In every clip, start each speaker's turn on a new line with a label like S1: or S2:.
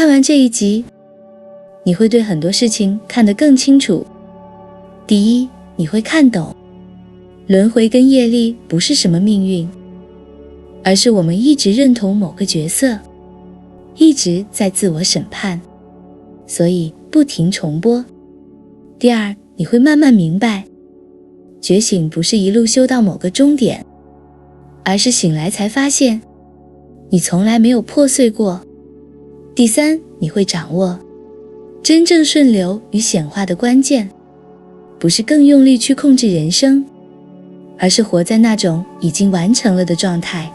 S1: 看完这一集，你会对很多事情看得更清楚。第一，你会看懂，轮回跟业力不是什么命运，而是我们一直认同某个角色，一直在自我审判，所以不停重播。第二，你会慢慢明白，觉醒不是一路修到某个终点，而是醒来才发现，你从来没有破碎过。第三，你会掌握，真正顺流与显化的关键，不是更用力去控制人生，而是活在那种已经完成了的状态。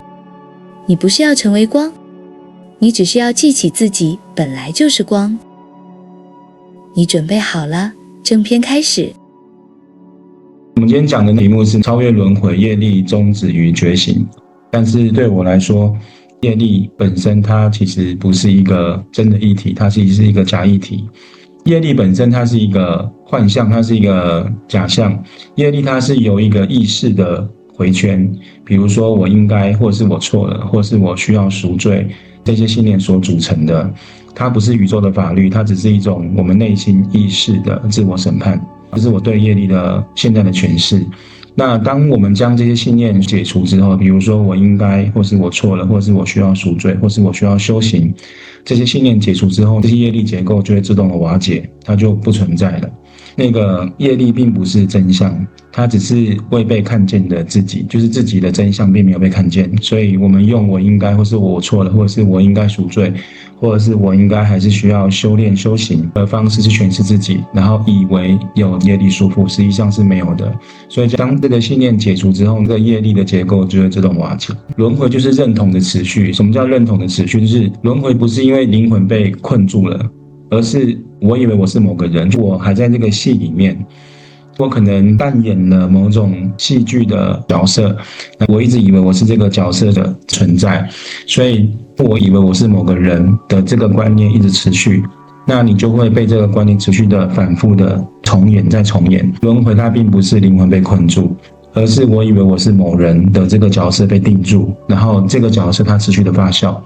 S1: 你不是要成为光，你只是要记起自己本来就是光。你准备好了？正片开始。
S2: 我们今天讲的题目是超越轮回、业力、终止与觉醒。但是对我来说，业力本身它其实不是一个真的议题，它其实是一个假议题。业力本身它是一个幻象，它是一个假象。业力它是由一个意识的回圈，比如说我应该，或是我错了，或是我需要赎罪，这些信念所组成的。它不是宇宙的法律，它只是一种我们内心意识的自我审判，这是我对业力的现在的诠释。那当我们将这些信念解除之后，比如说我应该，或是我错了，或是我需要赎罪，或是我需要修行，这些信念解除之后，这些业力结构就会自动的瓦解，它就不存在了。那个业力并不是真相，它只是未被看见的自己，就是自己的真相并没有被看见，所以我们用我应该，或是我错了，或者是我应该赎罪，或者是我应该还是需要修炼修行的方式去诠释自己，然后以为有业力束缚，实际上是没有的。所以当这个信念解除之后，这个业力的结构就会自动瓦解。轮回就是认同的持续。什么叫认同的持续？就是轮回不是因为灵魂被困住了，而是我以为我是某个人，我还在这个戏里面，我可能扮演了某种戏剧的角色，我一直以为我是这个角色的存在，所以我以为我是某个人的这个观念一直持续，那你就会被这个观念持续的反复的重演再重演。轮回它并不是灵魂被困住，而是我以为我是某人的这个角色被定住，然后这个角色它持续的发酵。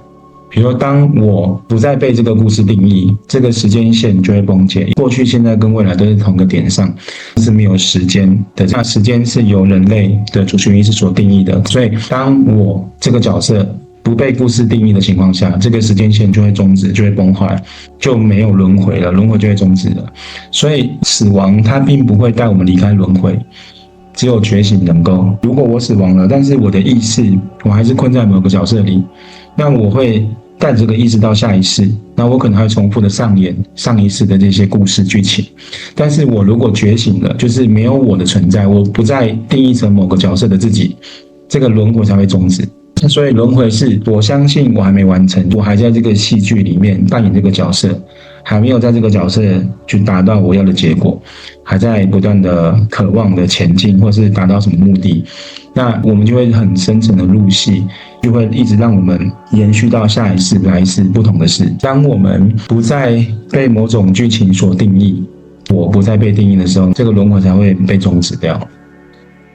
S2: 比如说当我不再被这个故事定义，这个时间线就会崩解，过去现在跟未来都是同个点上，是没有时间的，那时间是由人类的主权意识所定义的，所以当我这个角色不被故事定义的情况下，这个时间线就会终止，就会崩坏，就没有轮回了，轮回就会终止了。所以死亡它并不会带我们离开轮回，只有觉醒能够。如果我死亡了，但是我的意识我还是困在某个角色里，那我会带着这个意识到下一世，那我可能还会重复的上演上一世的这些故事剧情。但是我如果觉醒了，就是没有我的存在，我不再定义成某个角色的自己，这个轮回才会终止。所以轮回是我相信我还没完成，我还在这个戏剧里面扮演这个角色，还没有在这个角色去达到我要的结果，还在不断的渴望的前进，或是达到什么目的，那我们就会很深层的入戏，就会一直让我们延续到下一世来一世不同的事。当我们不再被某种剧情所定义，我不再被定义的时候，这个轮回才会被终止掉。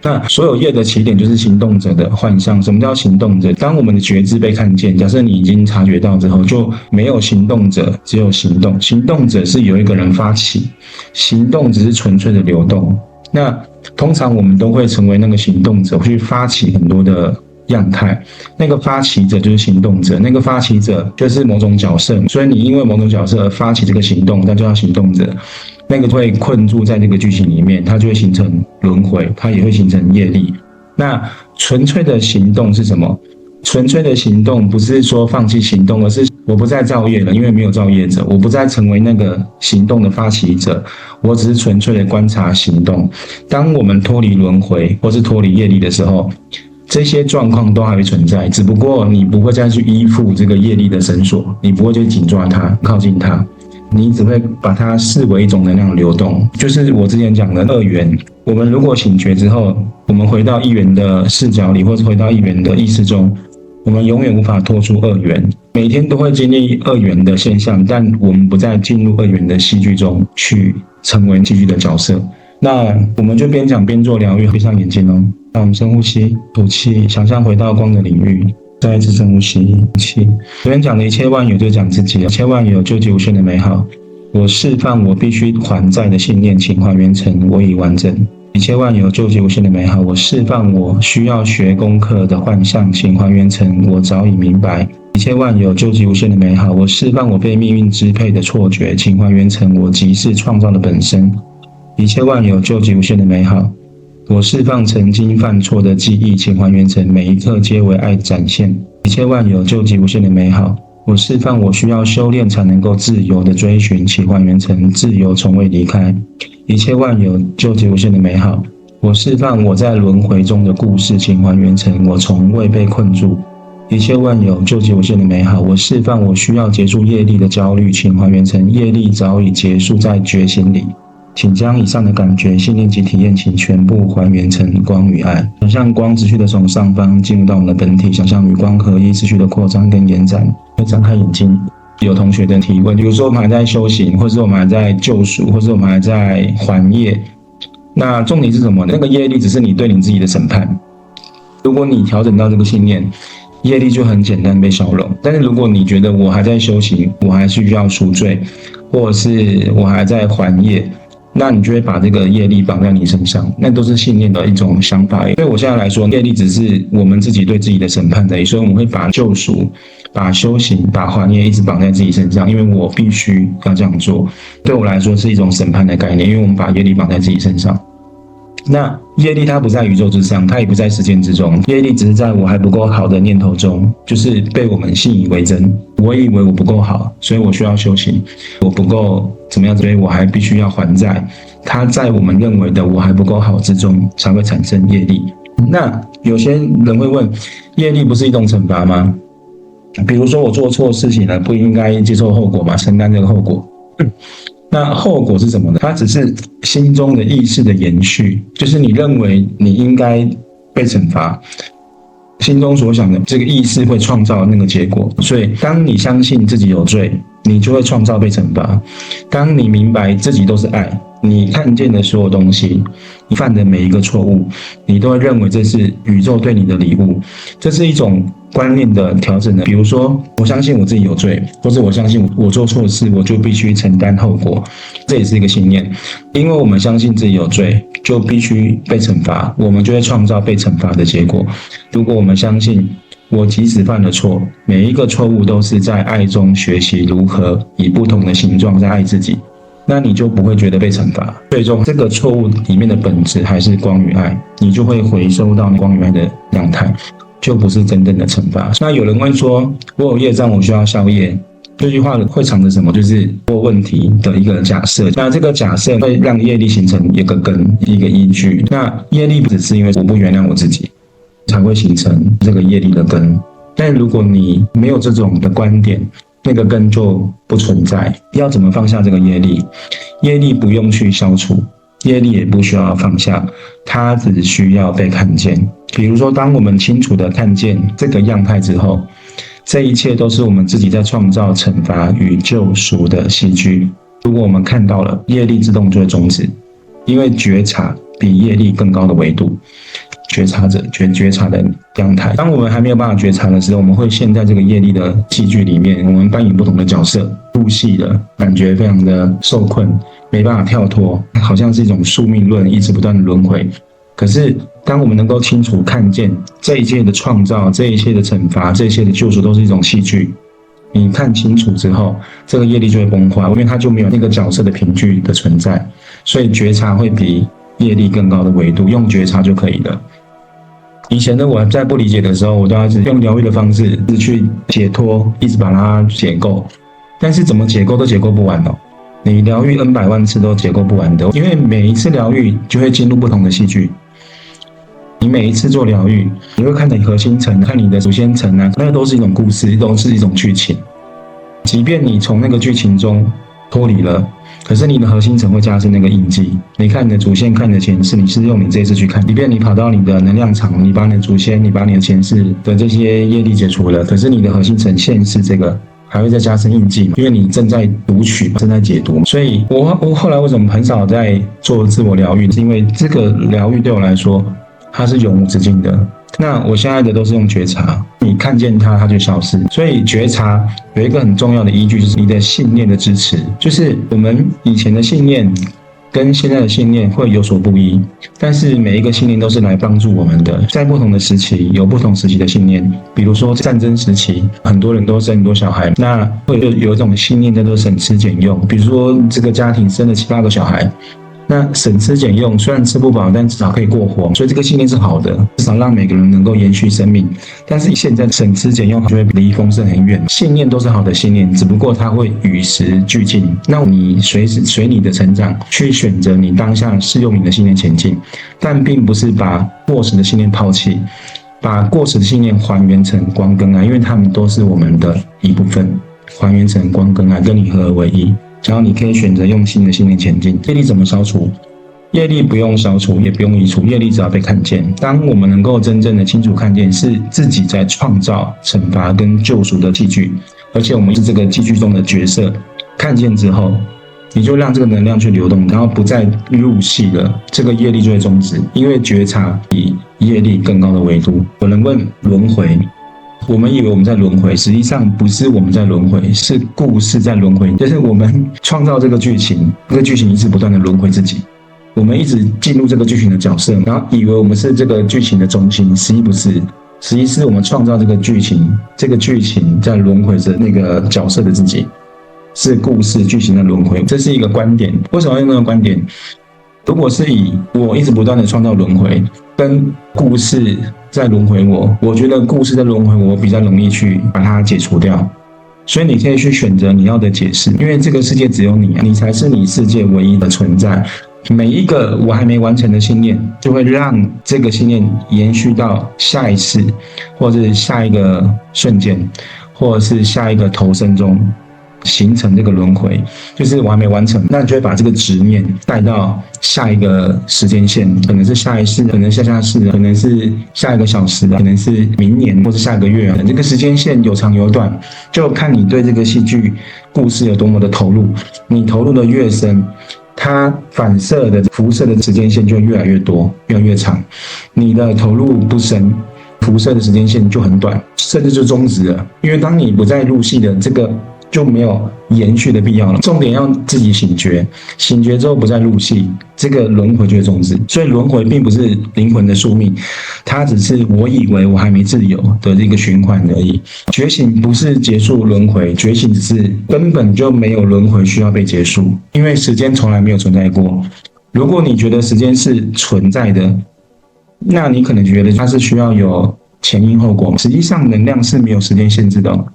S2: 那所有业的起点就是行动者的幻象。什么叫行动者？当我们的觉知被看见，假设你已经察觉到之后，就没有行动者，只有行动。行动者是有一个人发起，行动只是纯粹的流动。那通常我们都会成为那个行动者，去发起很多的样态。那个发起者就是行动者，那个发起者就是某种角色。所以你因为某种角色而发起这个行动，那就叫行动者。那个会困住在这个剧情里面，它就会形成轮回，它也会形成业力。那纯粹的行动是什么？纯粹的行动不是说放弃行动，而是我不再造业了，因为没有造业者，我不再成为那个行动的发起者，我只是纯粹的观察行动。当我们脱离轮回或是脱离业力的时候，这些状况都还会存在，只不过你不会再去依附这个业力的绳索，你不会去紧抓它，靠近它，你只会把它视为一种能量流动。就是我之前讲的二元，我们如果醒觉之后，我们回到一元的视角里，或是回到一元的意识中，我们永远无法脱出二元，每天都会经历二元的现象，但我们不再进入二元的戏剧中去成为戏剧的角色。那我们就边讲边做疗愈，闭上眼睛哦。让我们深呼吸，吐气，想象回到光的领域，再一次深呼吸气。昨天讲的一切万有就讲自己，一切万有究极无限的美好。我释放我必须还债的信念，请还原成我已完整。一切万有究极无限的美好，我释放我需要学功课的幻象，请还原成我早已明白。一切万有究极无限的美好，我释放我被命运支配的错觉，请还原成我即是创造的本身。一切万有究极无限的美好，我释放曾经犯错的记忆，请还原成每一刻皆为爱展现。一切万有究极无限的美好，我释放我需要修炼才能够自由的追寻，请还原成自由从未离开。一切万有究极无限的美好，我释放我在轮回中的故事，请还原成我从未被困住。一切万有究极无限的美好，我释放我需要结束业力的焦虑，请还原成业力早已结束在觉醒里。请将以上的感觉、信念及体验，请全部还原成光与爱。想象光持续的从上方进入到我们的本体，想象与光合一，持续的扩张跟延展。会张开眼睛。有同学的提问，比如说我们还在修行，或是我们还在救赎，或是我们还在还业。那重点是什么？那个业力只是你对你自己的审判。如果你调整到这个信念，业力就很简单被消融。但是如果你觉得我还在修行，我还需要赎罪，或者是我还在还业，那你就会把这个业力绑在你身上，那都是信念的一种想法。对我现在来说，业力只是我们自己对自己的审判而已，所以我们会把救赎、把修行、把还业一直绑在自己身上，因为我必须要这样做。对我来说是一种审判的概念，因为我们把业力绑在自己身上。那业力它不在宇宙之上，它也不在时间之中，业力只是在我还不够好的念头中，就是被我们信以为真。我以为我不够好，所以我需要修行，我不够怎么样，所以我还必须要还债。它在我们认为的我还不够好之中，才会产生业力。那有些人会问，业力不是一种惩罚吗？比如说我做错事情了，不应该接受后果嘛，承担这个后果。那后果是什么呢？它只是心中的意识的延续，就是你认为你应该被惩罚，心中所想的这个意识会创造那个结果。所以当你相信自己有罪，你就会创造被惩罚。当你明白自己都是爱，你看见的所有东西，你犯的每一个错误，你都会认为这是宇宙对你的礼物。这是一种观念的调整的。比如说我相信我自己有罪，或是我相信我做错事我就必须承担后果，这也是一个信念。因为我们相信自己有罪，就必须被惩罚，我们就会创造被惩罚的结果。如果我们相信我即使犯了错，每一个错误都是在爱中学习如何以不同的形状在爱自己，那你就不会觉得被惩罚。最终这个错误里面的本质还是光与爱，你就会回收到光与爱的样态，就不是真正的惩罚。那有人会说，我有业障，我需要消业。这句话会藏着什么？就是我问题的一个假设。那这个假设会让业力形成一个根，一个依据。那业力不只是因为我不原谅我自己，才会形成这个业力的根。但如果你没有这种的观点，那个根就不存在。要怎么放下这个业力？业力不用去消除，业力也不需要放下，它只需要被看见。比如说，当我们清楚地看见这个样态之后，这一切都是我们自己在创造惩罚与救赎的戏剧。如果我们看到了，业力自动就会终止，因为觉察比业力更高的维度。觉察者觉察的样态。当我们还没有办法觉察的时候，我们会陷在这个业力的戏剧里面，我们扮演不同的角色，入戏的感觉非常的受困，没办法跳脱，好像是一种宿命论，一直不断的轮回。可是当我们能够清楚看见这一切的创造，这一切的惩罚，这一切的救赎都是一种戏剧，你看清楚之后，这个业力就会崩坏，因为它就没有那个角色的凭据的存在。所以觉察会比业力更高的维度，用觉察就可以了。以前的我在不理解的时候，我都要用疗愈的方式去解脱，一直把它解构。但是怎么解构都解构不完哦，你疗愈 N 百万次都解构不完的，因为每一次疗愈就会进入不同的戏剧。你每一次做疗愈，你会看你核心层，看你的祖先层啊，那都是一种故事，都是一种剧情。即便你从那个剧情中脱离了，可是你的核心层会加深那个印记。你看你的祖先，看你的前世，你是用你这一次去看。即便你跑到你的能量场，你把你的祖先，你把你的前世的这些业力解除了，可是你的核心层现世这个还会再加深印记嘛？因为你正在读取，正在解读。所以我后来为什么很少在做自我疗愈，是因为这个疗愈对我来说，它是永无止境的。那我现在的都是用觉察，你看见它，它就消失。所以觉察有一个很重要的依据，就是你的信念的支持，就是我们以前的信念跟现在的信念会有所不一，但是每一个信念都是来帮助我们的。在不同的时期有不同时期的信念，比如说战争时期，很多人都生很多小孩，那会有一种信念叫做省吃俭用。比如说这个家庭生了7、8个小孩，那省吃俭用，虽然吃不饱，但至少可以过活，所以这个信念是好的，至少让每个人能够延续生命。但是现在省吃俭用就会离丰盛很远。信念都是好的信念，只不过它会与时俱进。那你随你的成长去选择你当下适用你的信念前进，但并不是把过时的信念抛弃，把过时的信念还原成光跟爱，因为它们都是我们的一部分，还原成光跟爱，跟你合而为一。然后你可以选择用新的信念前进。业力怎么消除？业力不用消除，也不用移除，业力只要被看见。当我们能够真正的清楚看见，是自己在创造惩罚跟救赎的器具，而且我们是这个器具中的角色。看见之后，你就让这个能量去流动，然后不再入戏了，这个业力就会终止。因为觉察比业力更高的维度。有人问轮回，我们以为我们在轮回，实际上不是我们在轮回，是故事在轮回。就是我们创造这个剧情，这个剧情一直不断的轮回自己，我们一直进入这个剧情的角色，然后以为我们是这个剧情的中心，实际不是，实际是我们创造这个剧情，这个剧情在轮回着那个角色的自己，是故事剧情的轮回。这是一个观点。为什么要用那个观点？如果是以我一直不断的创造轮回，跟故事在轮回我觉得故事在轮回我比较容易去把它解除掉。所以你可以去选择你要的解释，因为这个世界只有你，你才是你世界唯一的存在。每一个我还没完成的信念，就会让这个信念延续到下一次，或者是下一个瞬间，或者是下一个投生中，形成这个轮回。就是我还没完成，那你就会把这个执念带到下一个时间线，可能是下一世，可能下下世，可能是下一个小时，可能是明年或是下个月。这个时间线有长有短，就看你对这个戏剧故事有多么的投入。你投入的越深，它反射的辐射的时间线就越来越多，越来越长。你的投入不深，辐射的时间线就很短，甚至就终止了。因为当你不再入戏的这个就没有延续的必要了。重点要自己醒觉，醒觉之后不再入戏，这个轮回就会终止。所以轮回并不是灵魂的宿命，它只是我以为我还没自由的一个循环而已。觉醒不是结束轮回，觉醒只是根本就没有轮回需要被结束，因为时间从来没有存在过。如果你觉得时间是存在的，那你可能觉得它是需要有前因后果，实际上能量是没有时间限制的哦。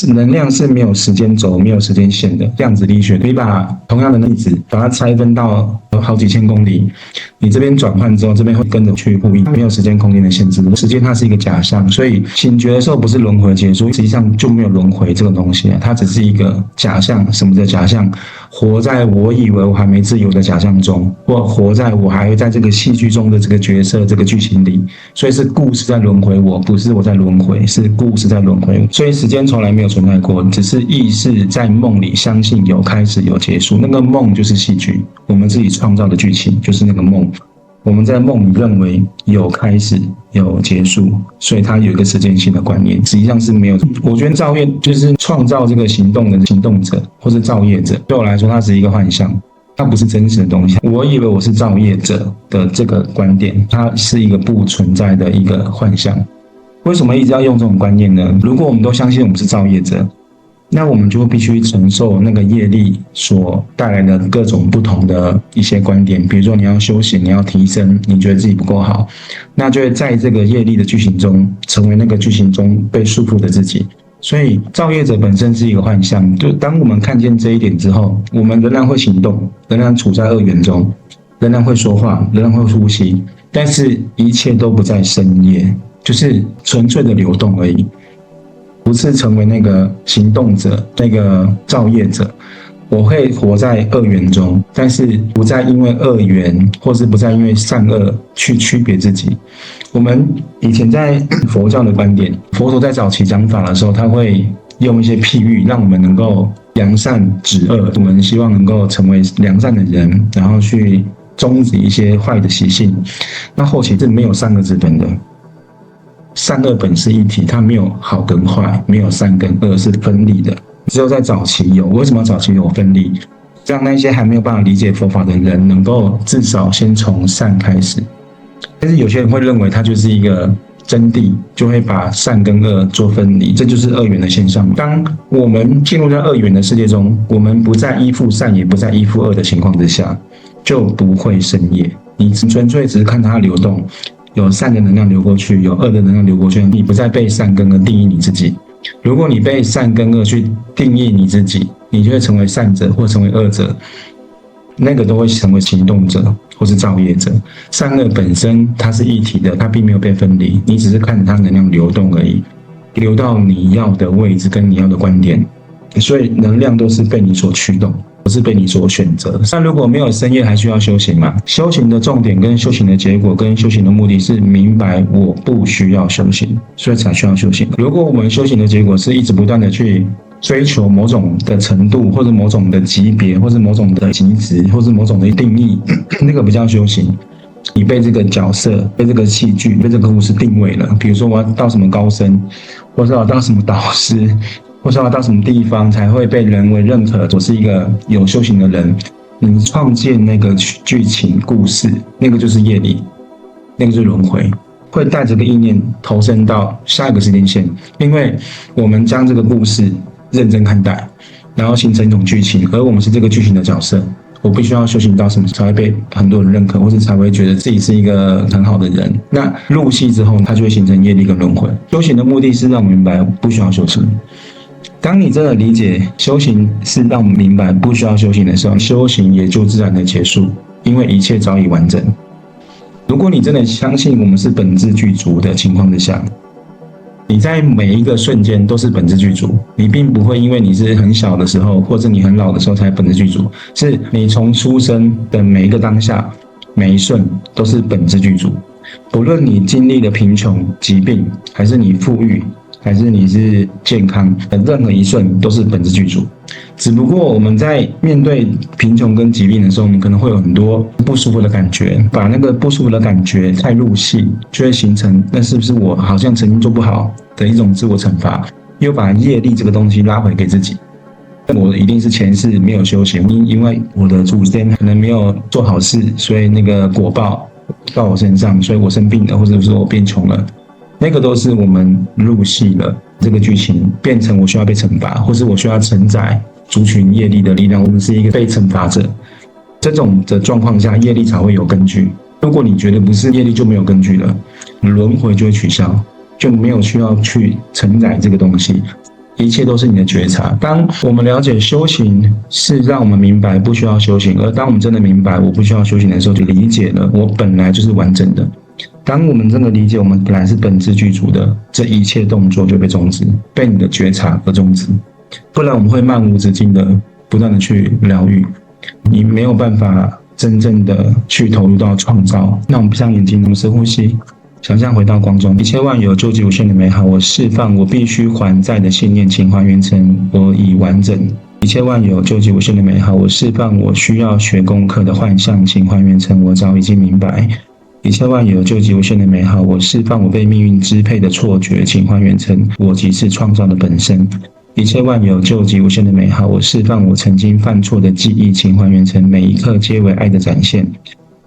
S2: 能量是没有时间轴、没有时间线的。量子力学可以把同样的粒子把它拆分到好几千公里，你这边转换之后，这边会跟着去呼应，没有时间空间的限制。时间它是一个假象，所以醒觉的时候不是轮回结束，实际上就没有轮回这个东西，它只是一个假象。什么叫假象？活在我以为我还没自由的假象中，或活在我还在这个戏剧中的这个角色、这个剧情里。所以是故事在轮回我，不是我在轮回，是故事在轮回我。所以时间从来没有存在过，只是意识在梦里相信有开始有结束。那个梦就是戏剧，我们自己创造的剧情就是那个梦。我们在梦里认为有开始有结束，所以它有一个时间性的观念，实际上是没有。我觉得造业就是创造这个行动的行动者，或是造业者，对我来说它是一个幻象，它不是真实的东西。我以为我是造业者的这个观点，它是一个不存在的一个幻象。为什么一直要用这种观念呢？如果我们都相信我们是造业者，那我们就必须承受那个业力所带来的各种不同的一些观点。比如说你要修行，你要提升，你觉得自己不够好，那就会在这个业力的剧情中成为那个剧情中被束缚的自己。所以造业者本身是一个幻象，就当我们看见这一点之后，我们仍然会行动，仍然处在二元中，仍然会说话，仍然会呼吸，但是一切都不再深夜，就是纯粹的流动而已，不是成为那个行动者，那个造业者。我会活在二元中，但是不再因为二元，或是不再因为善恶去区别自己。我们以前在佛教的观点，佛陀在早期讲法的时候，他会用一些譬喻，让我们能够扬善止恶。我们希望能够成为良善的人，然后去终止一些坏的习性。那后期是没有善恶之分的，善恶本是一体，它没有好跟坏，没有善跟恶是分离的。只有在早期有，为什么早期有分离？让那些还没有办法理解佛法的人，能够至少先从善开始。但是有些人会认为它就是一个真谛，就会把善跟恶做分离，这就是二元的现象。当我们进入到二元的世界中，我们不再依附善，也不再依附恶的情况之下，就不会生业。你纯粹只是看它流动，有善的能量流过去，有恶的能量流过去，你不再被善跟恶定义你自己。如果你被善跟恶去定义你自己，你就会成为善者或成为恶者，那个都会成为行动者或是造业者。善恶本身它是一体的，它并没有被分离，你只是看着它能量流动而已，流到你要的位置跟你要的观点，所以能量都是被你所驱动，不是被你所选择。那如果没有生业，还需要修行吗？修行的重点跟修行的结果跟修行的目的是明白我不需要修行，所以才需要修行。如果我们修行的结果是一直不断的去追求某种的程度，或者某种的级别，或者某种的极值，或者某种的定义，那个不叫修行。你被这个角色、被这个戏剧、被这个故事定位了。比如说，我要到什么高僧，或者我要到什么导师，或者我要到什么地方才会被人为认可，我是一个有修行的人。你创建那个剧情故事，那个就是业力，那个就是轮回。会带着个意念投身到下一个时间线，因为我们将这个故事认真看待，然后形成一种剧情，而我们是这个剧情的角色。我必须要修行到什么才会被很多人认可，或者才会觉得自己是一个很好的人。那入戏之后，它就会形成业力跟轮回。修行的目的是让我们明白不需要修行。当你真的理解修行是让我们明白不需要修行的时候，修行也就自然的结束，因为一切早已完整。如果你真的相信我们是本自具足的情况之下，你在每一个瞬间都是本自具足，你并不会因为你是很小的时候，或者你很老的时候才本自具足，是你从出生的每一个当下，每一瞬都是本自具足。不论你经历了贫穷、疾病，还是你富裕，还是你是健康，任何一瞬都是本自具足。只不过我们在面对贫穷跟疾病的时候，我们可能会有很多不舒服的感觉，把那个不舒服的感觉太入戏，就会形成那是不是我好像曾经做不好的一种自我惩罚，又把业力这个东西拉回给自己。我一定是前世没有修行，因为我的祖先可能没有做好事，所以那个果报到我身上，所以我生病了，或者说我变穷了。那个都是我们入戏了，这个剧情变成我需要被惩罚，或是我需要承载族群业力的力量，我们是一个被惩罚者。这种的状况下，业力才会有根据。如果你觉得不是，业力就没有根据了，轮回就会取消，就没有需要去承载这个东西。一切都是你的觉察。当我们了解修行是让我们明白不需要修行，而当我们真的明白我不需要修行的时候，就理解了我本来就是完整的。当我们真的理解我们本来是本自具足的，这一切动作就被终止，被你的觉察而终止。不然我们会漫无止境的不断的去疗愈，你没有办法真正的去投入到创造。那我们闭上眼睛，我们深呼吸，想象回到光中，一切万有究极无限的美好，我释放我必须还债的信念，请还原成我已完整。一切万有究极无限的美好，我释放我需要学功课的幻象，请还原成我早已经明白。一切万有究极无限的美好，我释放我被命运支配的错觉，请还原成我即是创造的本身。一切万有究极无限的美好，我释放我曾经犯错的记忆，请还原成每一刻皆为爱的展现。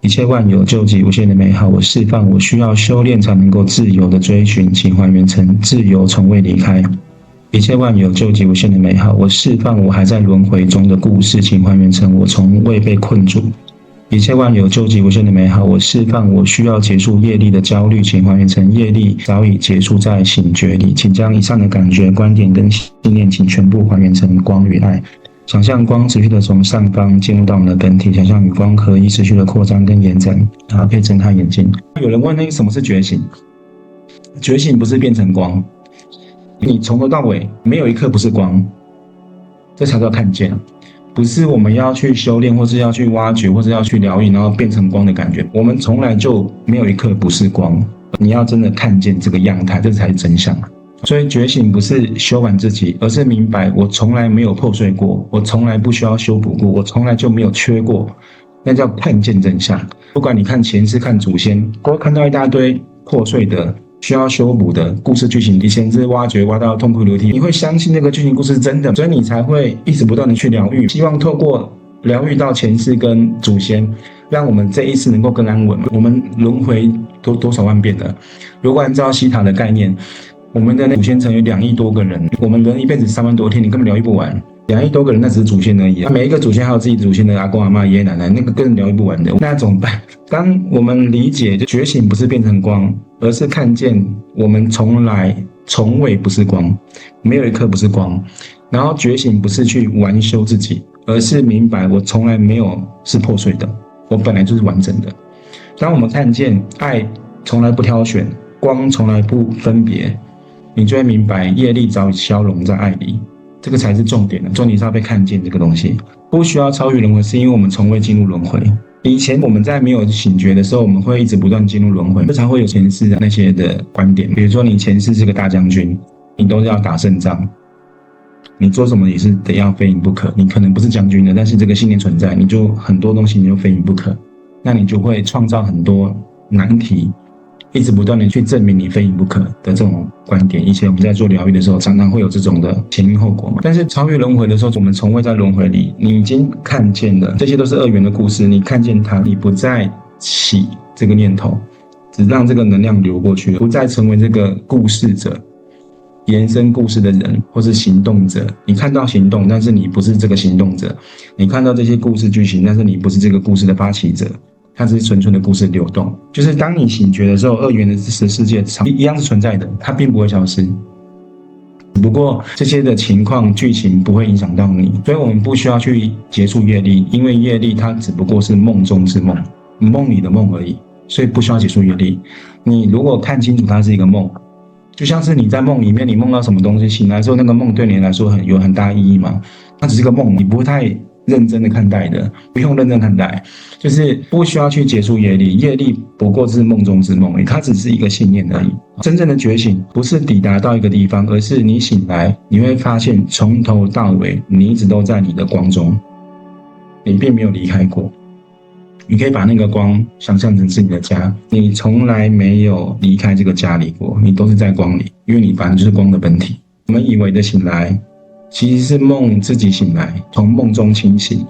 S2: 一切万有究极无限的美好，我释放我需要修炼才能够自由的追寻，请还原成自由从未离开。一切万有究极无限的美好，我释放我还在轮回中的故事，请还原成我从未被困住。一切万有究极无限的美好，我释放我需要结束业力的焦虑，请还原成业力早已结束在醒觉里。请将以上的感觉、观点跟信念，请全部还原成光与爱。想象光持续的从上方进入到我们的本体，想象与光合一，持续的扩张跟延展。好，可以睁开眼睛。有人问，什么是觉醒？觉醒不是变成光，你从头到尾没有一刻不是光，这才叫看见。不是我们要去修炼，或是要去挖掘，或是要去疗愈，然后变成光的感觉。我们从来就没有一刻不是光。你要真的看见这个样态，这才是真相。所以觉醒不是修完自己，而是明白我从来没有破碎过，我从来不需要修补过，我从来就没有缺过。那叫看见真相。不管你看前世、看祖先，都会看到一大堆破碎的需要修补的故事剧情，以前是挖到痛哭流涕，你会相信那个剧情故事是真的，所以你才会一直不断的去疗愈，希望透过疗愈到前世跟祖先，让我们这一世能够更安稳。我们轮回多少万遍了？如果按照西塔的概念，我们的祖先层有2亿多个人，我们人一辈子3万多天，你根本疗愈不完。2亿多个人，那只是祖先而已。每一个祖先还有自己祖先的阿公阿嬷、爷爷奶奶，那个更疗愈不完的。那怎么办？当我们理解，就觉醒不是变成光，而是看见我们从未不是光，没有一刻不是光。然后觉醒不是去完修自己，而是明白我从来没有是破碎的，我本来就是完整的。当我们看见爱从来不挑选，光从来不分别，你就会明白业力早已消融在爱里。这个才是重点的，重点是要被看见这个东西，不需要超越轮回，是因为我们从未进入轮回。以前我们在没有醒觉的时候，我们会一直不断进入轮回，这才会有前世的那些的观点。比如说你前世是个大将军，你都是要打胜仗，你做什么也是得要非赢不可。你可能不是将军的，但是这个信念存在，你就很多东西你就非赢不可，那你就会创造很多难题，一直不断的去证明你非赢不可的这种观点。以前我们在做疗愈的时候，常常会有这种的前因后果嘛。但是超越轮回的时候，我们从未在轮回里，你已经看见了，这些都是二元的故事，你看见它，你不再起这个念头，只让这个能量流过去，不再成为这个故事者，延伸故事的人或是行动者。你看到行动，但是你不是这个行动者；你看到这些故事剧情，但是你不是这个故事的发起者。它只是纯纯的故事流动，就是当你醒觉的时候，二元的世界一样是存在的，它并不会消失。不过这些的情况剧情不会影响到你，所以我们不需要去结束业力，因为业力它只不过是梦中之梦，梦里的梦而已，所以不需要结束业力。你如果看清楚它是一个梦，就像是你在梦里面，你梦到什么东西，醒来之后那个梦对你来说有很大意义吗？它只是个梦，你不会太认真的看待的，不用认真看待，就是不需要去结束业力，业力不过是梦中之梦而已，它只是一个信念而已。真正的觉醒不是抵达到一个地方，而是你醒来，你会发现从头到尾你一直都在你的光中，你并没有离开过。你可以把那个光想象成是你的家，你从来没有离开这个家里过，你都是在光里，因为你本来就是光的本体。我们以为的醒来其实是梦自己醒来，从梦中清醒。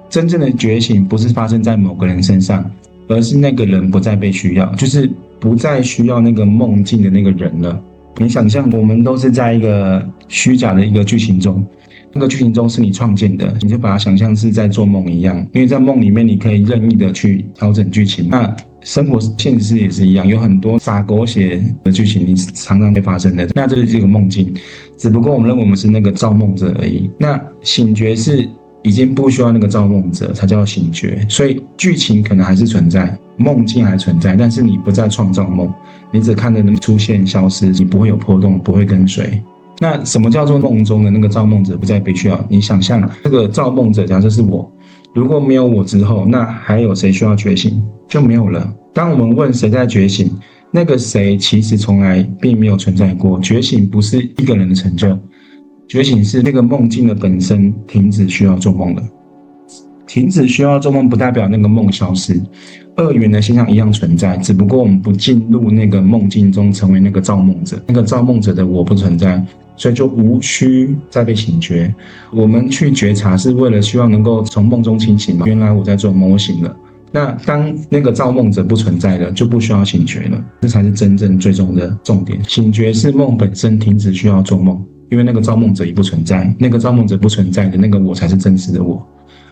S2: 真正的觉醒不是发生在某个人身上，而是那个人不再被需要，就是不再需要那个梦境的那个人了。你想象我们都是在一个虚假的一个剧情中，那个剧情中是你创建的，你就把它想象是在做梦一样，因为在梦里面你可以任意的去调整剧情。那生活现实也是一样，有很多撒狗血的剧情你常常会发生的，那这就是一个梦境，只不过我们认为我们是那个造梦者而已。那醒觉是已经不需要那个造梦者才叫醒觉，所以剧情可能还是存在，梦境还存在，但是你不再创造梦，你只看着出现消失，你不会有波动，不会跟随。那什么叫做梦中的那个造梦者不再被需要？你想象这个造梦者假设是我，如果没有我之后，那还有谁需要觉醒？就没有了。当我们问谁在觉醒，那个谁其实从来并没有存在过。觉醒不是一个人的成就，觉醒是那个梦境的本身停止需要做梦了。停止需要做梦不代表那个梦消失，二元的现象一样存在，只不过我们不进入那个梦境中成为那个造梦者，那个造梦者的我不存在，所以就无需再被醒觉。我们去觉察是为了希望能够从梦中清醒嘛，原来我在做梦，我醒了。那当那个造梦者不存在了，就不需要醒觉了，这才是真正最终的重点。醒觉是梦本身停止需要做梦，因为那个造梦者已不存在，那个造梦者不存在的那个我才是真实的我，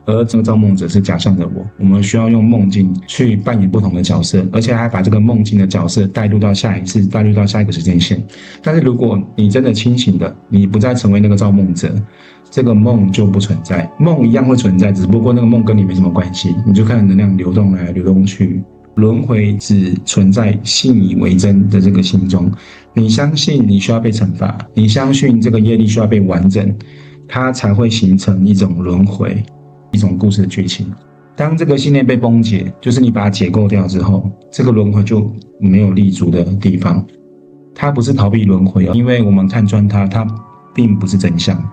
S2: 而这个造梦者是假象的我。我们需要用梦境去扮演不同的角色，而且还把这个梦境的角色带入到下一次，带入到下一个时间线。但是如果你真的清醒的，你不再成为那个造梦者，这个梦就不存在，梦一样会存在，只不过那个梦跟你没什么关系，你就看能量流动来流动去。轮回只存在信以为真的这个心中，你相信你需要被惩罚，你相信这个业力需要被完整，它才会形成一种轮回，一种故事的剧情。当这个信念被崩解，就是你把它解构掉之后，这个轮回就没有立足的地方。它不是逃避轮回，因为我们看穿它，它并不是真相。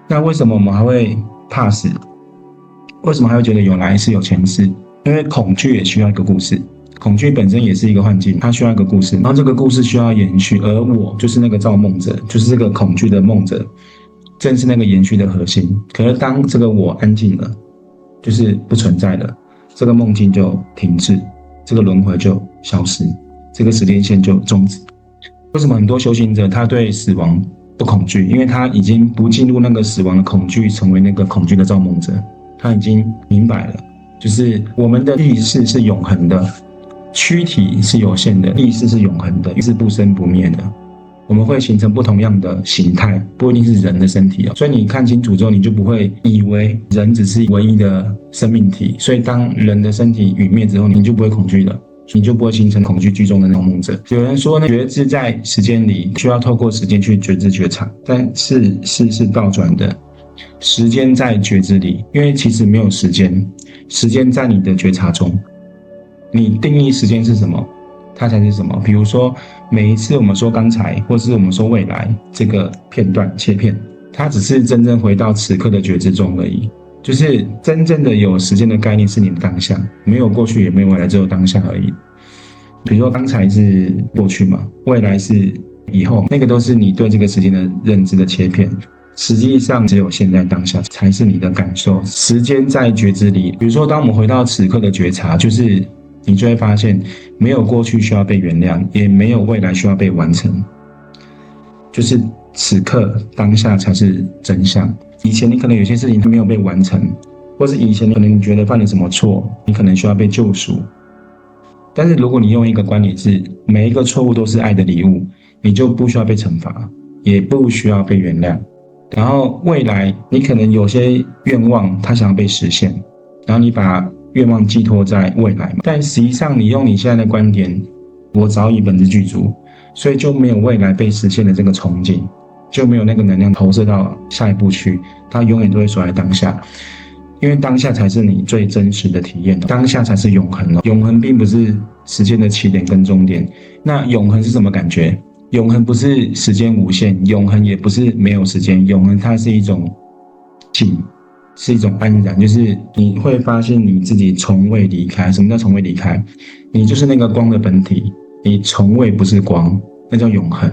S2: 那为什么我们还会怕死？为什么还会觉得有来世有前世？因为恐惧也需要一个故事，恐惧本身也是一个幻境，它需要一个故事，然后这个故事需要延续，而我就是那个造梦者，就是这个恐惧的梦者，正是那个延续的核心。可是当这个我安静了，就是不存在了，这个梦境就停滞，这个轮回就消失，这个时间线就终止。为什么很多修行者他对死亡不恐惧？因为他已经不进入那个死亡的恐惧，成为那个恐惧的造梦者。他已经明白了，就是我们的意识是永恒的，躯体是有限的，意识是永恒的，意识不生不灭的。我们会形成不同样的形态，不一定是人的身体。所以你看清楚之后，你就不会以为人只是唯一的生命体。所以当人的身体陨灭之后，你就不会恐惧了，你就不会形成恐惧居中的那种梦者。有人说呢，觉知在时间里需要透过时间去觉知觉察，但是事是倒转的。时间在觉知里，因为其实没有时间，时间在你的觉察中。你定义时间是什么，它才是什么。比如说每一次我们说刚才，或是我们说未来这个片段切片，它只是真正回到此刻的觉知中而已。就是真正的有时间的概念是你的当下，没有过去也没有未来，只有当下而已。比如说刚才是过去嘛，未来是以后，那个都是你对这个时间的认知的切片。实际上只有现在当下才是你的感受，时间在觉知里。比如说当我们回到此刻的觉察，就是你就会发现没有过去需要被原谅，也没有未来需要被完成，就是此刻当下才是真相。以前你可能有些事情没有被完成，或是以前你可能觉得犯了什么错，你可能需要被救赎，但是如果你用一个观点是每一个错误都是爱的礼物，你就不需要被惩罚，也不需要被原谅。然后未来你可能有些愿望它想要被实现，然后你把愿望寄托在未来，但实际上你用你现在的观点，我早已本自具足，所以就没有未来被实现的这个憧憬，就没有那个能量投射到下一步去，它永远都会锁在当下。因为当下才是你最真实的体验，当下才是永恒。永恒并不是时间的起点跟终点。那永恒是什么感觉？永恒不是时间无限，永恒也不是没有时间，永恒它是一种静，是一种安然，就是你会发现你自己从未离开。什么叫从未离开？你就是那个光的本体，你从未不是光，那叫永恒。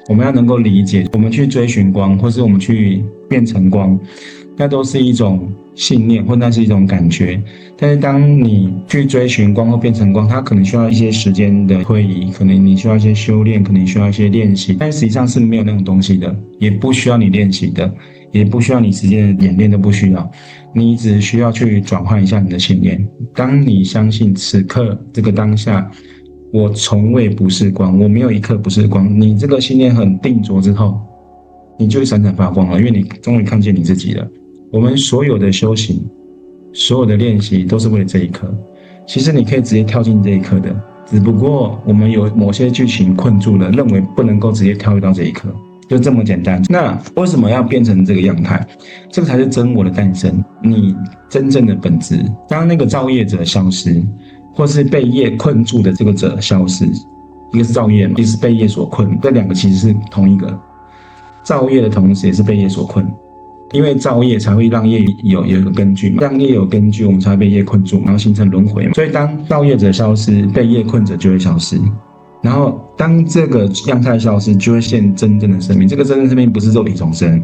S2: 我们要能够理解，我们去追寻光，或是我们去变成光，那都是一种信念，或那是一种感觉。但是当你去追寻光或变成光，它可能需要一些时间的推移，可能你需要一些修炼，可能需要一些练习，但实际上是没有那种东西的，也不需要你练习的，也不需要你时间的演练，都不需要。你只需要去转换一下你的信念。当你相信此刻这个当下，我从未不是光，我没有一刻不是光，你这个信念很定着之后，你就会闪闪发光了，因为你终于看见你自己了。我们所有的修行，所有的练习都是为了这一刻。其实你可以直接跳进这一刻的，只不过我们有某些剧情困住了，认为不能够直接跳跃到这一刻，就这么简单。那为什么要变成这个样态？这个才是真我的诞生，你真正的本质。当那个造业者消失，或是被业困住的这个者消失，一个是造业嘛，一个是被业所困，这两个其实是同一个。造业的同时也是被业所困，因为造业才会让业有一个根据嘛，让业有根据，我们才会被业困住，然后形成轮回嘛。所以当造业者消失，被业困者就会消失。然后当这个样态消失，就会现真正的生命。这个真正生命不是肉体重生，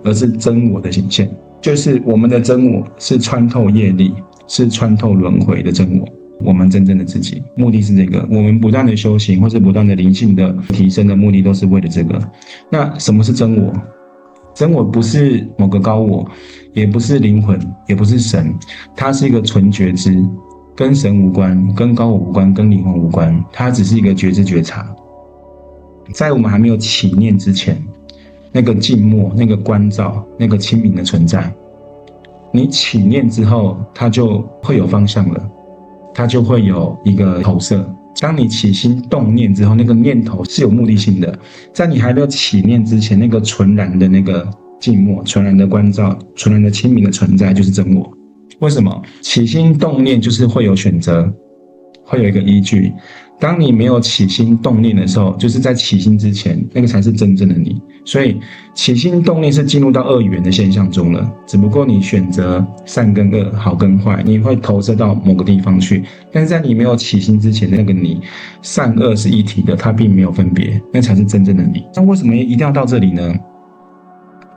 S2: 而是真我的显现，就是我们的真我是穿透业力，是穿透轮回的真我。我们真正的自己，目的是这个。我们不断的修行，或是不断的灵性的提升的目的，都是为了这个。那什么是真我？真我不是某个高我，也不是灵魂，也不是神，它是一个纯觉知，跟神无关，跟高我无关，跟灵魂无关，它只是一个觉知觉察。在我们还没有起念之前，那个静默，那个关照，那个清明的存在，你起念之后，它就会有方向了。它就会有一个投射。当你起心动念之后，那个念头是有目的性的。在你还没有起念之前，那个纯然的那个静默、纯然的关照、纯然的清明的存在，就是真我。为什么？起心动念就是会有选择，会有一个依据。当你没有起心动念的时候，就是在起心之前，那个才是真正的你。所以起心动念是进入到二元的现象中了，只不过你选择善跟恶，好跟坏，你会投射到某个地方去。但是在你没有起心之前的那个你，善恶是一体的，它并没有分别，那才是真正的你。那为什么一定要到这里呢？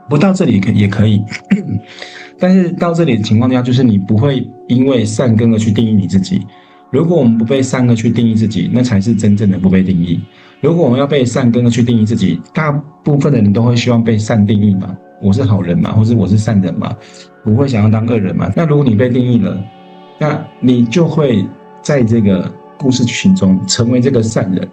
S2: 不到这里也可以，但是到这里的情况下，就是你不会因为善跟恶去定义你自己。如果我们不被善恶去定义自己，那才是真正的不被定义。如果我们要被善跟恶去定义自己，大部分的人都会希望被善定义嘛，我是好人嘛，或是我是善人嘛，不会想要当恶人嘛。那如果你被定义了，那你就会在这个故事剧情中成为这个善人。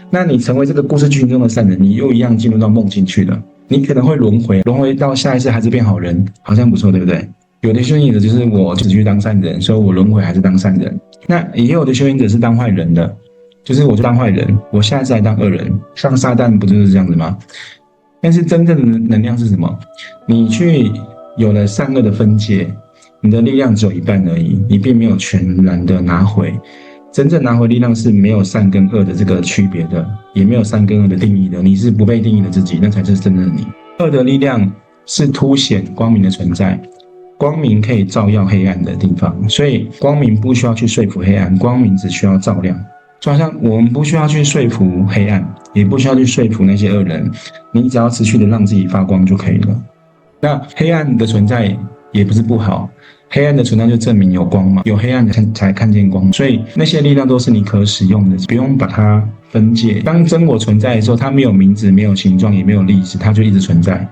S2: 那你成为这个故事剧情中的善人，你又一样进入到梦境去了。你可能会轮回到下一次还是变好人，好像不错，对不对？有的修行者就是我只去当善人，所以我轮回还是当善人。那也有的修行者是当坏人的，就是我就当坏人，我下一次来当恶人，像撒旦不就是这样子吗？但是真正的能量是什么？你去有了善恶的分界，你的力量只有一半而已，你并没有全然的拿回。真正拿回力量是没有善跟恶的这个区别的，也没有善跟恶的定义的，你是不被定义的自己，那才是真正的你。恶的力量是凸显光明的存在，光明可以照耀黑暗的地方，所以光明不需要去说服黑暗，光明只需要照亮。就好像我们不需要去说服黑暗，也不需要去说服那些恶人，你只要持续的让自己发光就可以了。那黑暗的存在也不是不好，黑暗的存在就证明有光嘛，有黑暗才看见光，所以那些力量都是你可使用的，不用把它分界。当真我存在的时候，它没有名字，没有形状，也没有历史，它就一直存在。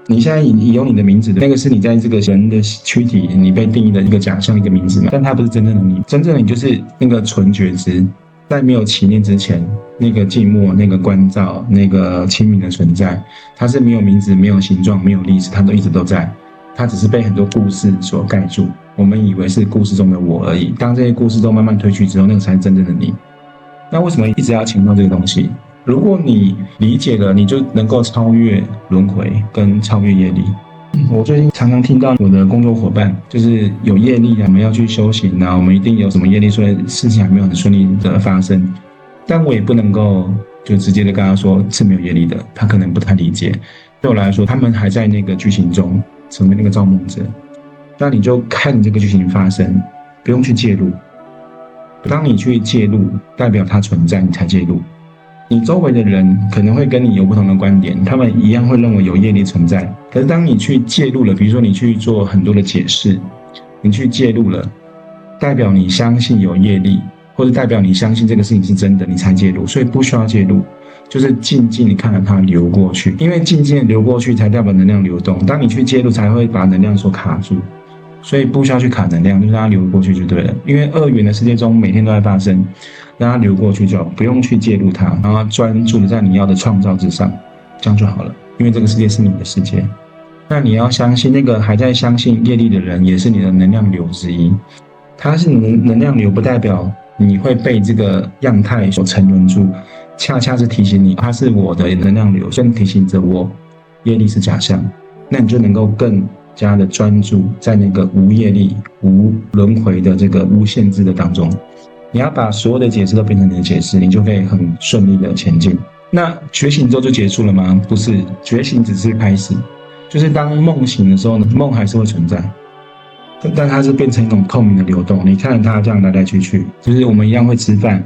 S2: 你现在有你的名字的，那个是你在这个人的躯体你被定义的一个假象，一个名字嘛，但它不是真正的你。真正的你就是那个纯觉知，在没有起念之前，那个静默，那个关照，那个清明的存在，它是没有名字，没有形状，没有历史，它都一直都在。它只是被很多故事所盖住，我们以为是故事中的我而已。当这些故事都慢慢褪去之后，那个才是真正的你。那为什么一直要强调这个东西？如果你理解了，你就能够超越轮回跟超越业力。我最近常常听到我的工作伙伴，就是有业力啊，我们要去修行啊，我们一定有什么业力，所以事情还没有很顺利的发生。但我也不能够就直接的跟他说是没有业力的，他可能不太理解。对我来说，他们还在那个剧情中成为那个造梦者，那你就看这个剧情发生，不用去介入。当你去介入，代表它存在，你才介入。你周围的人可能会跟你有不同的观点，他们一样会认为有业力存在。可是当你去介入了，比如说你去做很多的解释，你去介入了，代表你相信有业力，或者代表你相信这个事情是真的，你才介入。所以不需要介入，就是静静地看着它流过去，因为静静地流过去才代表能量流动。当你去介入，才会把能量所卡住。所以不需要去卡能量，就让它流过去就对了。因为二元的世界中每天都在发生，让它流过去就好，不用去介入它，然后专注在你要的创造之上，这样就好了。因为这个世界是你的世界，那你要相信那个还在相信业力的人，也是你的能量流之一。它是能量流，不代表你会被这个样态所沉沦住，恰恰是提醒你，它是我的能量流，更提醒着我，业力是假象。那你就能够更加的专注在那个无业力、无轮回的这个无限制的当中。你要把所有的解释都变成你的解释，你就可以很顺利的前进。那觉醒之后就结束了吗？不是，觉醒只是开始。就是当梦醒的时候呢，梦还是会存在，但它是变成一种透明的流动。你看着它这样来来去去，就是我们一样会吃饭，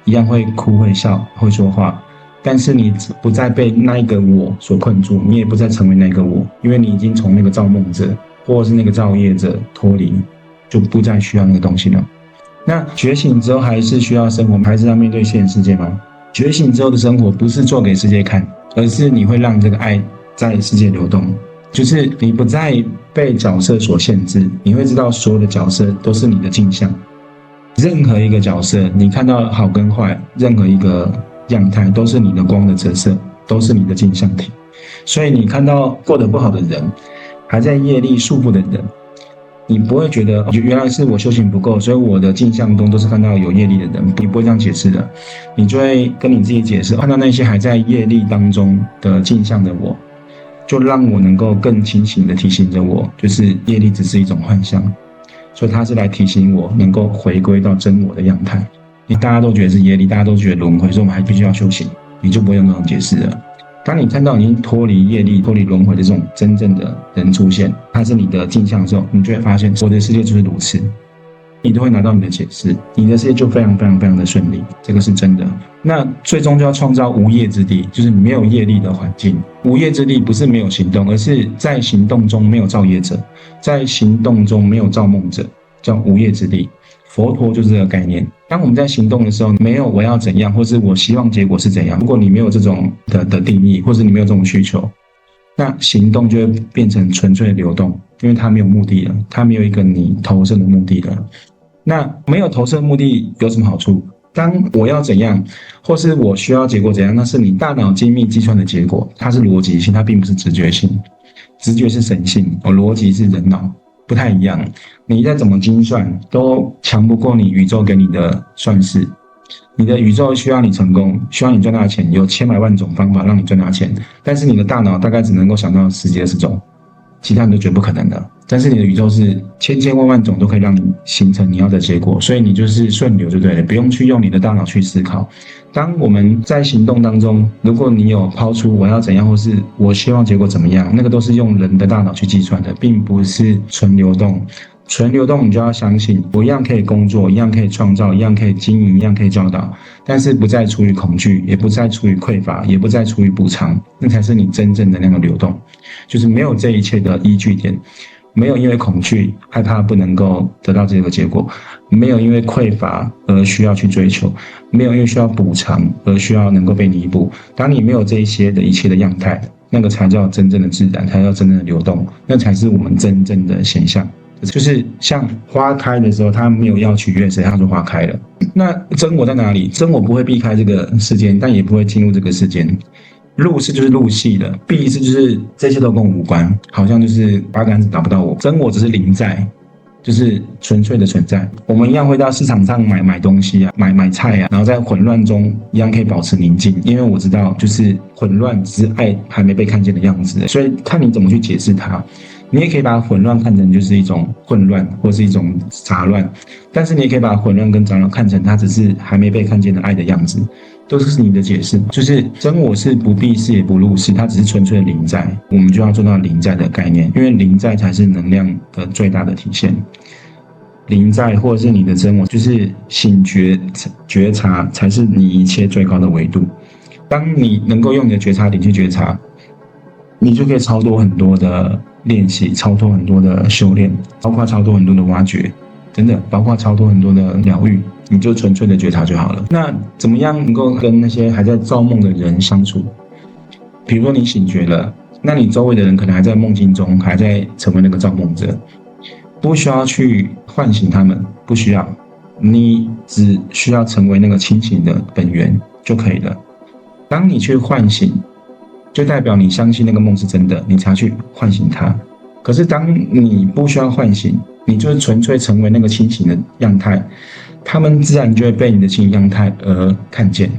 S2: 一样会哭会笑会说话，但是你不再被那一个我所困住，你也不再成为那个我，因为你已经从那个造梦者或者是那个造业者脱离，就不再需要那个东西了。那觉醒之后还是需要生活，还是要面对现实世界吗？觉醒之后的生活不是做给世界看，而是你会让这个爱在世界流动，就是你不再被角色所限制，你会知道所有的角色都是你的镜像。任何一个角色，你看到好跟坏，任何一个样态都是你的光的折射，都是你的镜像体。所以你看到过得不好的人，还在业力束缚的人，你不会觉得原来是我修行不够，所以我的镜像中都是看到有业力的人，你不会这样解释的。你就会跟你自己解释，看到那些还在业力当中的镜像的我，就让我能够更清醒的提醒着我，就是业力只是一种幻象，所以它是来提醒我能够回归到真我的样态。大家都觉得是业力，大家都觉得轮回，所以我们还必须要修行，你就不会用这种解释了。当你看到已经脱离业力、脱离轮回的这种真正的人出现，他是你的镜像的时候，你就会发现我的世界就是如此，你都会拿到你的解释，你的世界就非常非常非常的顺利，这个是真的。那最终就要创造无业之地，就是没有业力的环境。无业之地不是没有行动，而是在行动中没有造业者，在行动中没有造梦者，叫无业之地。佛陀就是这个概念。当我们在行动的时候，没有我要怎样，或是我希望结果是怎样。如果你没有这种的定义，或者你没有这种需求，那行动就会变成纯粹的流动，因为它没有目的了，它没有一个你投射的目的了。那没有投射目的有什么好处？当我要怎样，或是我需要结果怎样，那是你大脑精密计算的结果，它是逻辑性，它并不是直觉性。直觉是神性，逻辑是人脑。不太一样，你再怎么精算都强不过你宇宙给你的算式。你的宇宙需要你成功，需要你赚大钱，有千百万种方法让你赚大钱，但是你的大脑大概只能够想到10几20种，其他人都觉得不可能的。但是你的宇宙是千千万万种都可以让你形成你要的结果，所以你就是顺流就对了，不用去用你的大脑去思考。当我们在行动当中，如果你有抛出我要怎样，或是我希望结果怎么样，那个都是用人的大脑去计算的，并不是纯流动。纯流动你就要相信，我一样可以工作，一样可以创造，一样可以经营，一样可以教导，但是不再处于恐惧，也不再处于匮乏，也不再处于补偿，那才是你真正的那个流动。就是没有这一切的依据点，没有因为恐惧害怕不能够得到这个结果，没有因为匮乏而需要去追求，没有因为需要补偿而需要能够被弥补。当你没有这一些的一切的样态，那个才叫真正的自然，才叫真正的流动，那才是我们真正的现象。就是像花开的时候，它没有要取悦谁，它就花开了。那真我在哪里？真我不会避开这个世间，但也不会进入这个世间。入世就是入戏的，避世就是这些都跟我无关，好像就是八竿子打不到我。真我只是临在，就是纯粹的存在。我们一样会到市场上买东西啊，买菜啊，然后在混乱中一样可以保持宁静，因为我知道就是混乱只是爱还没被看见的样子，所以看你怎么去解释它。你也可以把混乱看成就是一种混乱或是一种杂乱，但是你也可以把混乱跟杂乱看成它只是还没被看见的爱的样子，都是你的解释。就是真我是不避世也不入世，它只是纯粹的临在，我们就要做到临在的概念，因为临在才是能量的最大的体现。临在或者是你的真我，就是醒觉察才是你一切最高的维度。当你能够用你的觉察点去觉察，你就可以超多很多的练习，超脱很多的修炼，包括超脱很多的挖掘，真的包括超脱很多的疗愈，你就纯粹的觉察就好了。那怎么样能够跟那些还在造梦的人相处？比如说你醒觉了，那你周围的人可能还在梦境中，还在成为那个造梦者，不需要去唤醒他们，不需要，你只需要成为那个清醒的本源就可以了。当你去唤醒，就代表你相信那个梦是真的，你才去唤醒它。可是当你不需要唤醒，你就是纯粹成为那个清醒的样态，他们自然就会被你的清醒样态而看见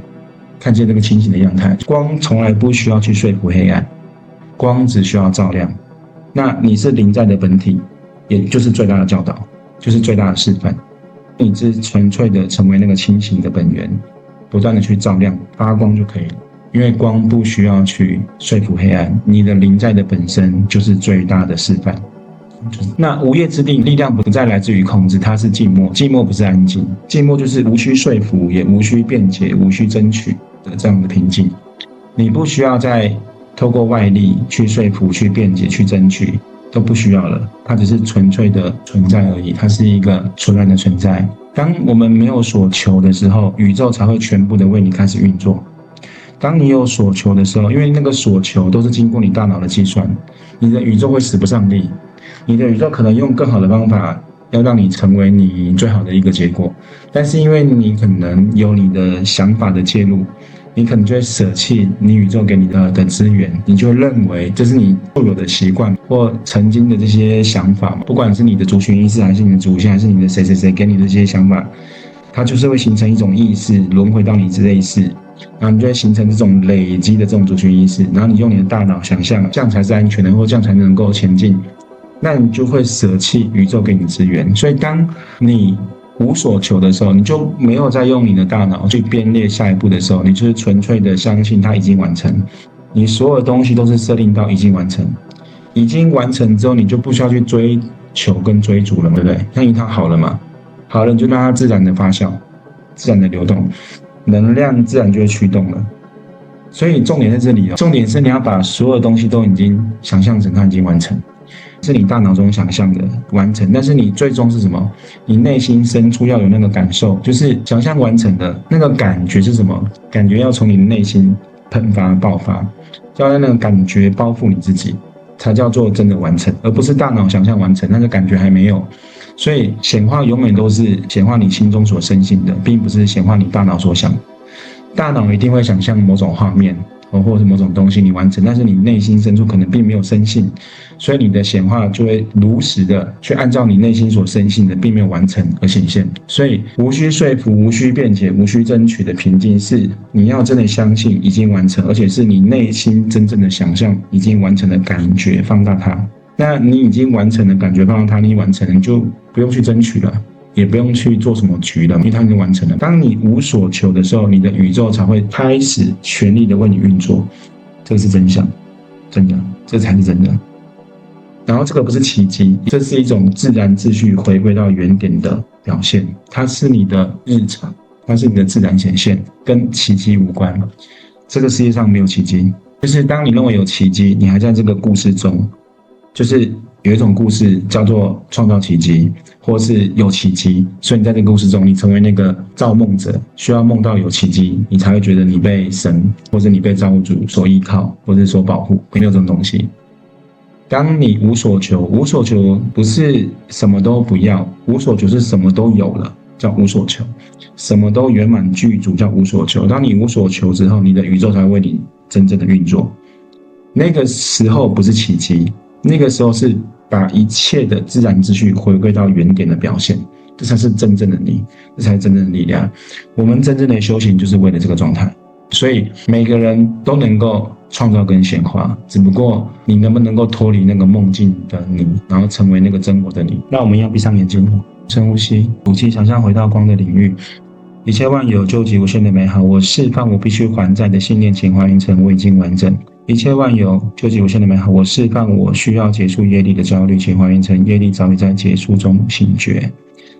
S2: 这个清醒的样态。光从来不需要去说服黑暗，光只需要照亮。那你是临在的本体，也就是最大的教导，就是最大的示范。你是纯粹的成为那个清醒的本源，不断的去照亮发光就可以了。因为光不需要去说服黑暗，你的临在的本身就是最大的示范。那无业之地，力量不再来自于控制，它是寂寞，寂寞不是安静，寂寞就是无需说服，也无需辩解，无需争取的这样的平静。你不需要再透过外力去说服、去辩解、去争取，都不需要了，它只是纯粹的存在而已，它是一个纯然的存在。当我们没有所求的时候，宇宙才会全部的为你开始运作。当你有所求的时候，因为那个所求都是经过你大脑的计算，你的宇宙会使不上力，你的宇宙可能用更好的方法要让你成为你最好的一个结果，但是因为你可能有你的想法的介入，你可能就会舍弃你宇宙给你的资源，你就会认为这是你旧有的习惯或曾经的这些想法，不管是你的族群意识，还是你的祖先，还是你的谁谁谁给你的这些想法，它就是会形成一种意识，轮回到你这类意识，然后你就会形成这种累积的这种族群意识，然后你用你的大脑想象这样才是安全的，或这样才能够前进，那你就会舍弃宇宙给你资源。所以当你无所求的时候，你就没有再用你的大脑去编列下一步的时候，你就是纯粹的相信它已经完成。你所有东西都是设定到已经完成，已经完成之后，你就不需要去追求跟追逐了嘛，对不对？那因为它好了嘛，好了你就让它自然的发酵，自然的流动，能量自然就会驱动了。所以重点在这里哦，重点是你要把所有东西都已经想象成它已经完成，是你大脑中想象的完成，但是你最终是什么？你内心深处要有那个感受，就是想象完成的那个感觉是什么？感觉要从你的内心喷发爆发，要让那个感觉包覆你自己，才叫做真的完成，而不是大脑想象完成，那个感觉还没有。所以显化永远都是显化你心中所深信的，并不是显化你大脑所想。大脑一定会想象某种画面或者是某种东西你完成，但是你内心深处可能并没有深信，所以你的显化就会如实的去按照你内心所深信的并没有完成而显现。所以无需说服、无需辩解、无需争取的平静，是你要真的相信已经完成，而且是你内心真正的想象已经完成的感觉放大它。那你已经完成的感觉放大它，你完成了，你就不用去争取了，也不用去做什么局了，因为它已经完成了。当你无所求的时候，你的宇宙才会开始全力的为你运作，这个是真相，真的，这才是真的。然后这个不是奇迹，这是一种自然秩序回归到原点的表现，它是你的日常，它是你的自然显现，跟奇迹无关。这个世界上没有奇迹，就是当你认为有奇迹，你还在这个故事中，就是有一种故事叫做创造奇迹，或是有奇迹，所以你在这个故事中，你成为那个造梦者，需要梦到有奇迹，你才会觉得你被神或者你被造物主所依靠，或者所保护，没有这种东西。当你无所求，无所求不是什么都不要，无所求是什么都有了，叫无所求，什么都圆满具足叫无所求。当你无所求之后，你的宇宙才会为你真正的运作。那个时候不是奇迹，那个时候是把一切的自然秩序回归到原点的表现，这才是真正的你，这才是真正的力量。我们真正的修行就是为了这个状态，所以每个人都能够创造跟显化，只不过你能不能够脱离那个梦境的你，然后成为那个真我的你。那我们要闭上眼睛，深呼吸，吐气，想象回到光的领域，一切万有究极无限的美好，我释放我必须还债的信念，请还原成我已经完整。一切万有究极无限的美好，我释放我需要结束业力的焦虑，请还原成业力早已在结束中醒觉。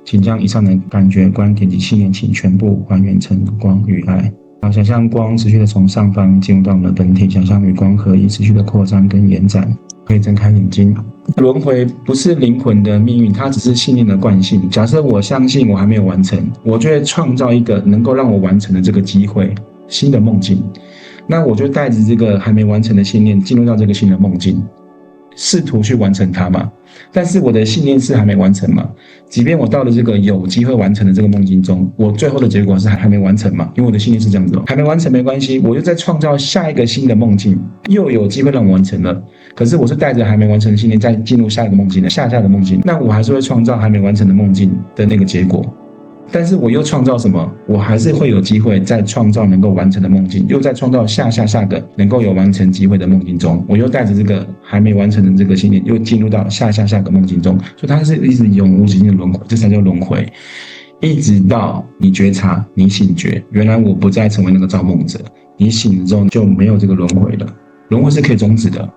S2: 请将以上的感觉、观点及信念，请全部还原成光与爱。好，想象光持续的从上方进入到我们的本体，想象与光合一，持续的扩张跟延展。可以睁开眼睛。轮回不是灵魂的命运，它只是信念的惯性。假设我相信我还没有完成，我就会创造一个能够让我完成的这个机会，新的梦境。那我就带着这个还没完成的信念进入到这个新的梦境，试图去完成它嘛。但是我的信念是还没完成嘛，即便我到了这个有机会完成的这个梦境中，我最后的结果是还没完成嘛，因为我的信念是这样子，还没完成没关系，我就再创造下一个新的梦境，又有机会让我完成了。可是我是带着还没完成的信念再进入下一个梦境的下的梦境，那我还是会创造还没完成的梦境的那个结果。但是我又创造什么？我还是会有机会再创造能够完成的梦境，又再创造下个能够有完成机会的梦境中，我又带着这个还没完成的这个信念，又进入到下个梦境中，所以它是一直永无止境的轮回，这才叫轮回。一直到你觉察，你醒觉，原来我不再成为那个造梦者，你醒了之后就没有这个轮回了。轮回是可以终止的，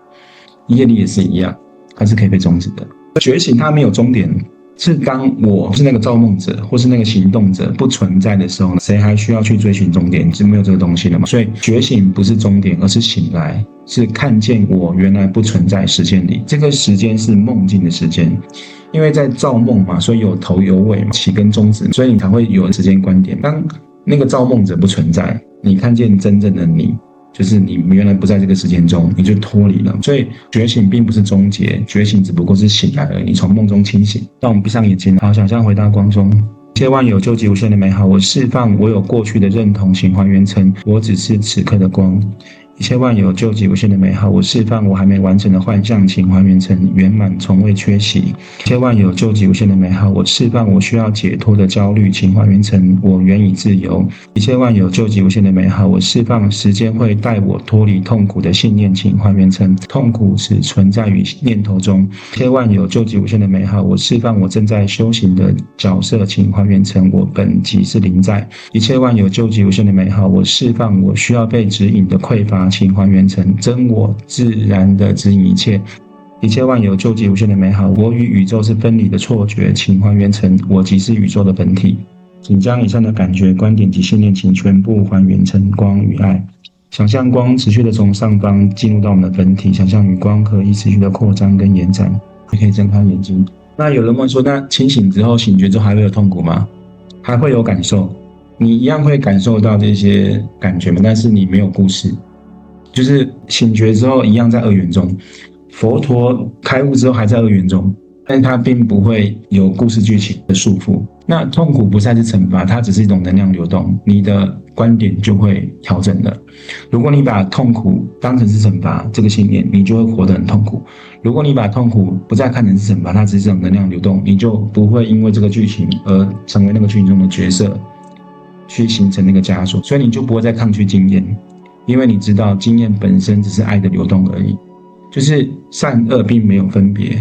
S2: 业力也是一样，它是可以被终止的。觉醒它没有终点。是当我是那个造梦者或是那个行动者不存在的时候，谁还需要去追寻终点？是没有这个东西的嘛？所以觉醒不是终点，而是醒来，是看见我原来不存在时间里。这个时间是梦境的时间，因为在造梦嘛，所以有头有尾嘛，起跟终止，所以你才会有时间观点。当那个造梦者不存在，你看见真正的你。就是你原来不在这个时间中，你就脱离了。所以觉醒并不是终结，觉醒只不过是醒来而已，从梦中清醒。让我们闭上眼睛，好，想象回到光中，一切万有究极无限的美好，我释放我有过去的认同，请还原成我只是此刻的光。一切万有究极无限的美好，我释放我还没完成的幻象，请还原成圆满，从未缺席。一切万有究极无限的美好，我释放我需要解脱的焦虑，请还原成我原已自由。一切万有究极无限的美好，我释放时间会带我脱离痛苦的信念，请还原成痛苦只存在于念头中。一切万有究极无限的美好，我释放我正在修行的角色，请还原成我本即是临在。一切万有究极无限的美好，我释放我需要被指引的匮乏，请还原成真我自然的指引一切。一切万有究极无限的美好，我与宇宙是分离的错觉，请还原成我即是宇宙的本体。请将以上的感觉、观点及信念，请全部还原成光与爱。想象光持续的从上方进入到我们的本体，想象与光可以持续的扩张跟延展。你可以睁开眼睛。那有人问说，那清醒之后、醒觉之后还会有痛苦吗？还会有感受，你一样会感受到这些感觉吗？但是你没有故事。就是醒觉之后一样在二元中，佛陀开悟之后还在二元中，但是它并不会有故事剧情的束缚。那痛苦不再是惩罚，它只是一种能量流动，你的观点就会调整了。如果你把痛苦当成是惩罚这个信念，你就会活得很痛苦。如果你把痛苦不再看成是惩罚，它只是一种能量流动，你就不会因为这个剧情而成为那个剧情中的角色，去形成那个枷锁，所以你就不会再抗拒经验。因为你知道经验本身只是爱的流动而已，就是善恶并没有分别，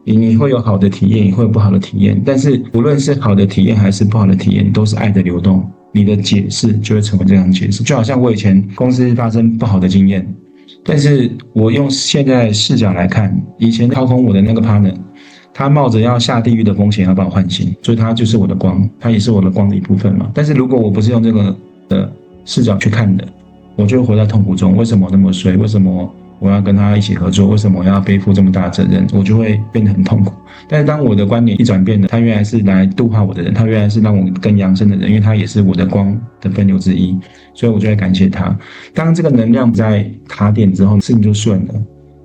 S2: 你会有好的体验，也会有不好的体验，但是无论是好的体验还是不好的体验，都是爱的流动，你的解释就会成为这样的解释。就好像我以前公司发生不好的经验，但是我用现在的视角来看，以前掏空我的那个 partner， 他冒着要下地狱的风险要把我唤醒，所以他就是我的光，他也是我的光的一部分嘛。但是如果我不是用这个的视角去看的，我就会活在痛苦中。为什么我那么衰？为什么我要跟他一起合作？为什么我要背负这么大的责任？我就会变得很痛苦。但是当我的观点一转变了，他原来是来度化我的人，他原来是让我更扬升的人，因为他也是我的光的分流之一，所以我就会感谢他。当这个能量在卡点之后，事情就顺了，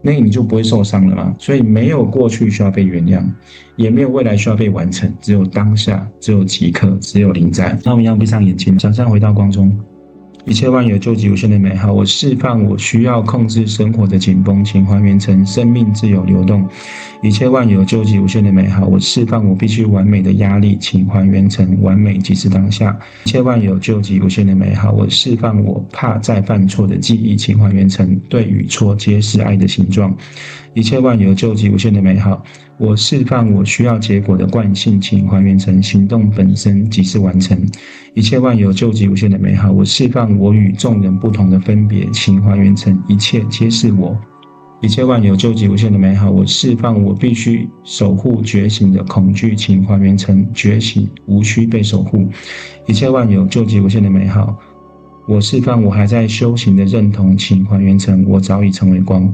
S2: 那你就不会受伤了嘛。所以没有过去需要被原谅，也没有未来需要被完成，只有当下，只有即刻，只有临在。那我们一样闭上眼睛，想象回到光中。一切万有究极无限的美好，我释放我需要控制生活的紧绷，请还原成生命自由流动。一切万有究极无限的美好，我释放我必须完美的压力，请还原成完美即是当下。一切万有究极无限的美好，我释放我怕再犯错的记忆，请还原成对与错皆是爱的形状。一切万有究极无限的美好，我释放我需要结果的惯性，请还原成行动本身即是完成。一切万有究极无限的美好，我释放我与众人不同的分别，请还原成一切皆是我。一切万有究极无限的美好，我释放我必须守护觉醒的恐惧，请还原成觉醒无需被守护。一切万有究极无限的美好，我释放我还在修行的认同，请还原成我早已成为光。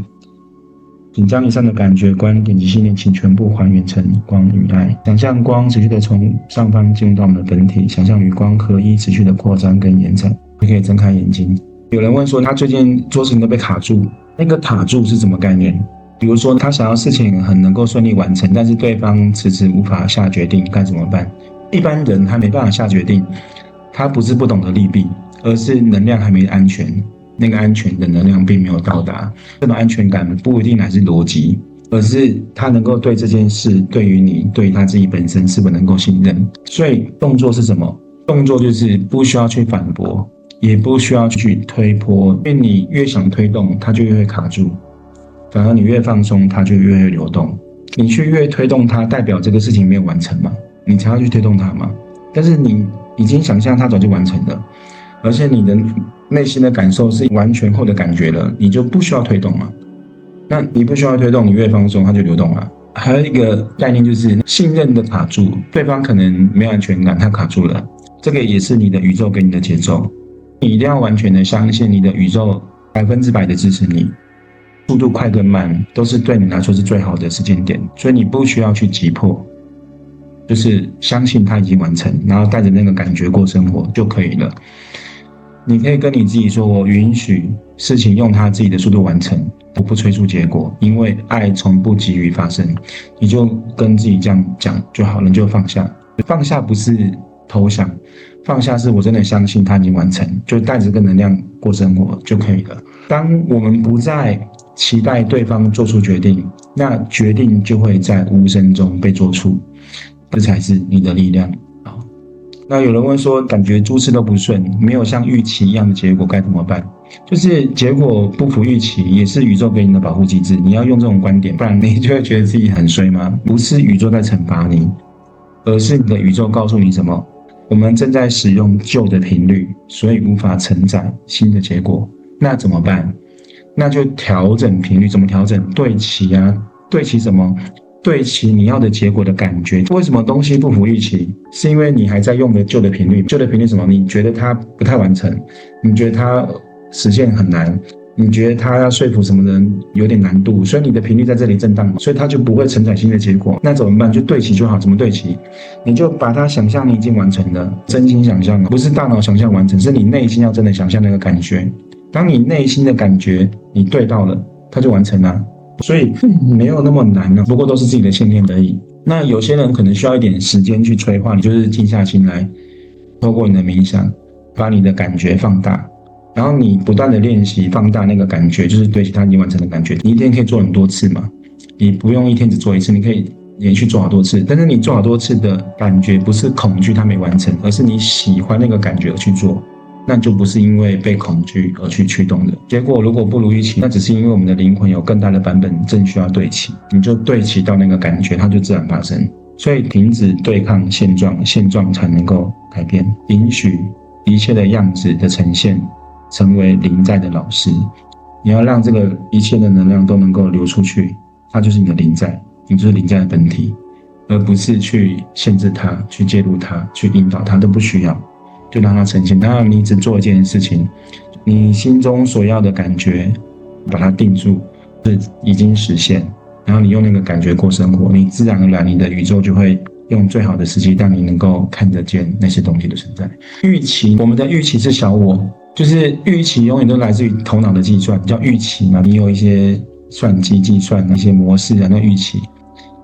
S2: 请将以上的感觉、观点及信念，请全部还原成光与爱。想象光持续的从上方进入到我们的本体，想象与光合一，持续的扩张跟延展。你可以睁开眼睛。有人问说，他最近做事情都被卡住，那个卡住是什么概念？比如说，他想要事情很能够顺利完成，但是对方迟迟无法下决定，该怎么办？一般人他没办法下决定，他不是不懂得利弊，而是能量还没安全。那个安全的能量并没有到达，这种安全感不一定来自逻辑，而是他能够对这件事、对于你、对于他自己本身是否能够信任。所以动作是什么？动作就是不需要去反驳，也不需要去推波，因为你越想推动，它就越会卡住；反而你越放松，它就越会流动。你去越推动它，代表这个事情没有完成嘛，你才要去推动它嘛。但是你已经想象它早就完成了，而且你的内心的感受是完全后的感觉了，你就不需要推动嘛。那你不需要推动，你越放松，它就流动了。还有一个概念就是信任的卡住，对方可能没有安全感，他卡住了，这个也是你的宇宙给你的节奏。你一定要完全的相信你的宇宙100%的支持你，速度快跟慢都是对你来说是最好的时间点，所以你不需要去急迫，就是相信它已经完成，然后带着那个感觉过生活就可以了。你可以跟你自己说，我允许事情用它自己的速度完成，我不催促结果，因为爱从不急于发生。你就跟自己这样讲就好了，你就放下。放下不是投降，放下是我真的相信它已经完成，就带着这个能量过生活就可以了。当我们不再期待对方做出决定，那决定就会在无声中被做出，这才是你的力量。好，那有人问说，感觉诸事都不顺，没有像预期一样的结果该怎么办？就是结果不符预期，也是宇宙给你的保护机制。你要用这种观点，不然你就会觉得自己很衰吗？不是宇宙在惩罚你，而是你的宇宙告诉你什么？我们正在使用旧的频率，所以无法承载新的结果。那怎么办？那就调整频率。怎么调整？对齐啊，对齐什么？对齐你要的结果的感觉。为什么东西不符预期？是因为你还在用的旧的频率。旧的频率什么？你觉得它不太完成，你觉得它实现很难，你觉得他要说服什么人有点难度，所以你的频率在这里震荡，所以他就不会承载新的结果。那怎么办？就对齐就好。怎么对齐？你就把它想象你已经完成了，真心想象，不是大脑想象完成，是你内心要真的想象那个感觉。当你内心的感觉你对到了，它就完成了。所以没有那么难了，不过都是自己的信念而已。那有些人可能需要一点时间去催化，你就是静下心来，透过你的冥想，把你的感觉放大。然后你不断的练习放大那个感觉，就是对其他已经完成的感觉。你一天可以做很多次嘛，你不用一天只做一次，你可以连续做好多次。但是你做好多次的感觉不是恐惧它没完成，而是你喜欢那个感觉而去做，那就不是因为被恐惧而去驱动的。结果如果不如预期，那只是因为我们的灵魂有更大的版本正需要对齐，你就对齐到那个感觉，它就自然发生。所以停止对抗现状，现状才能够改变，允许一切的样子的呈现成为临在的老师。你要让这个一切的能量都能够流出去，它就是你的临在，你就是临在的本体，而不是去限制它，去介入它，去引导它，都不需要，就让它呈现。当然你只做一件事情，你心中所要的感觉把它定住，是已经实现，然后你用那个感觉过生活，你自然而然你的宇宙就会用最好的时机让你能够看得见那些东西的存在。预期，我们的预期是小我，就是预期永远都来自于头脑的计算，叫预期嘛，你有一些算计计算一些模式啊，那预期，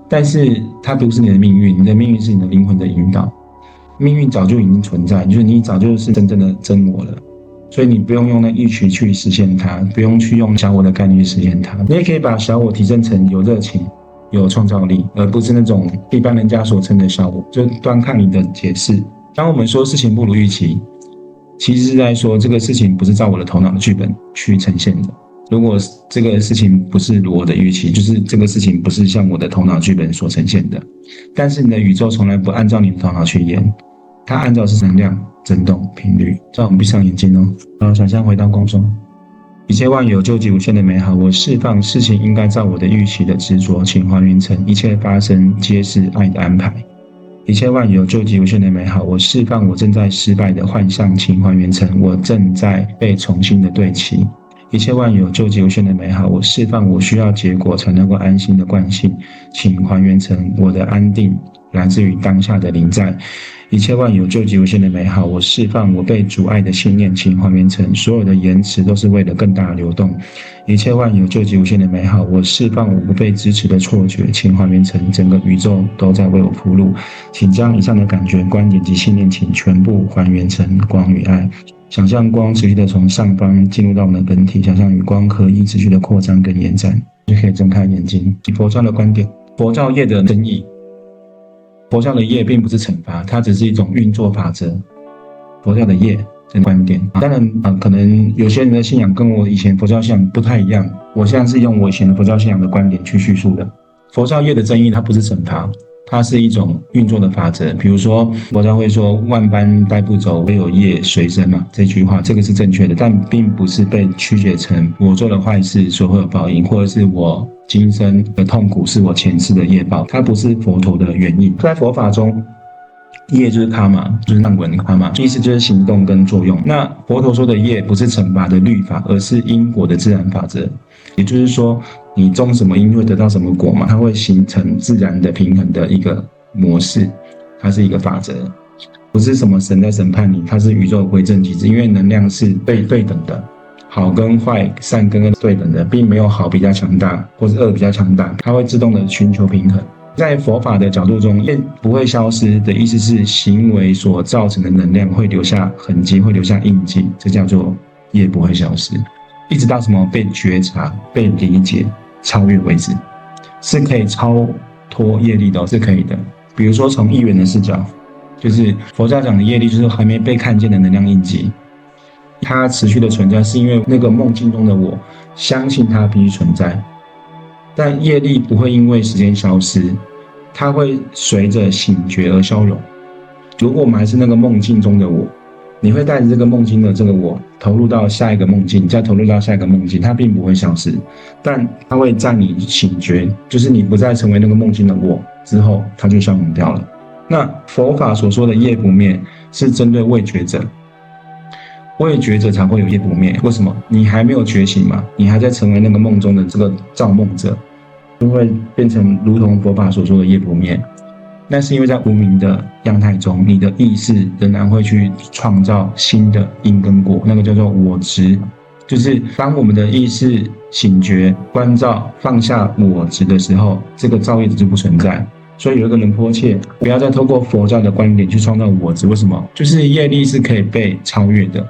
S2: 但是它不是你的命运，你的命运是你的灵魂的引导，命运早就已经存在，就是你早就是真正的真我了，所以你不用用那预期去实现它，不用去用小我的概念去实现它，你也可以把小我提升成有热情有创造力，而不是那种一般人家所称的小我，就端看你的解释。当我们说事情不如预期，其实是在说这个事情不是照我的头脑的剧本去呈现的。如果这个事情不是我的预期，就是这个事情不是像我的头脑剧本所呈现的。但是你的宇宙从来不按照你的头脑去演，它按照是能量、振动、频率。叫我们闭上眼睛哦，想象回到空中，一切万有究极无限的美好，我释放事情应该照我的预期的执着，请还原成一切发生皆是爱的安排。一切万有究极无限的美好，我释放我正在失败的幻象，请还原成我正在被重新的对齐。一切万有究极无限的美好，我释放我需要结果才能够安心的惯性，请还原成我的安定来自于当下的临在。一切万有究极无限的美好，我释放我被阻碍的信念，请还原成所有的延迟都是为了更大的流动。一切万有究极无限的美好，我释放我不被支持的错觉，请还原成整个宇宙都在为我铺路。请将以上的感觉、观点及信念，请全部还原成光与爱。想象光持续的从上方进入到我们的本体，想象与光可以持续的扩张跟延展，就可以睁开眼睛。以佛教的观点，佛教业的真义，佛教的业并不是惩罚，它只是一种运作法则。佛教的业的观点，当然可能有些人的信仰跟我以前佛教信仰不太一样，我现在是用我以前的佛教信仰的观点去叙述的。佛教业的真义，它不是惩罚，它是一种运作的法则。比如说佛教会说万般带不走，唯有业随身嘛，这句话这个是正确的，但并不是被曲解成我做了坏事所会有报应，或者是我今生的痛苦是我前世的业报，它不是佛陀的原意。在佛法中，业就是卡玛，就是难闻卡玛，意思就是行动跟作用。那佛陀说的业不是惩罚的律法，而是因果的自然法则。也就是说，你种什么因会得到什么果嘛，它会形成自然的平衡的一个模式，它是一个法则，不是什么神在审判你，它是宇宙回正机制，因为能量是对等的。好跟坏、善跟恶对等的，并没有好比较强大，或是恶比较强大，它会自动的寻求平衡。在佛法的角度中，业不会消失的意思是行为所造成的能量会留下痕迹，会留下印记，这叫做业不会消失，一直到什么被觉察、被理解、超越为止，是可以超脱业力的，是可以的。比如说从一元的视角，就是佛教讲的业力，就是还没被看见的能量印记，它持续的存在是因为那个梦境中的我相信它必须存在，但业力不会因为时间消失，它会随着醒觉而消融。如果我们还是那个梦境中的我，你会带着这个梦境的这个我投入到下一个梦境，再投入到下一个梦境，它并不会消失，但它会在你醒觉，就是你不再成为那个梦境的我之后，它就消融掉了。那佛法所说的业不灭是针对未觉者，未觉者才会有业不灭。为什么？你还没有觉醒嘛，你还在成为那个梦中的这个造梦者，就会变成如同佛法所说的业不灭。那是因为在无明的样态中，你的意识仍然会去创造新的因跟果，那个叫做我执。就是当我们的意识醒觉、关照、放下我执的时候，这个造业就不存在。所以有一个仁波切，不要再透过佛教的观点去创造我执。为什么？就是业力是可以被超越的，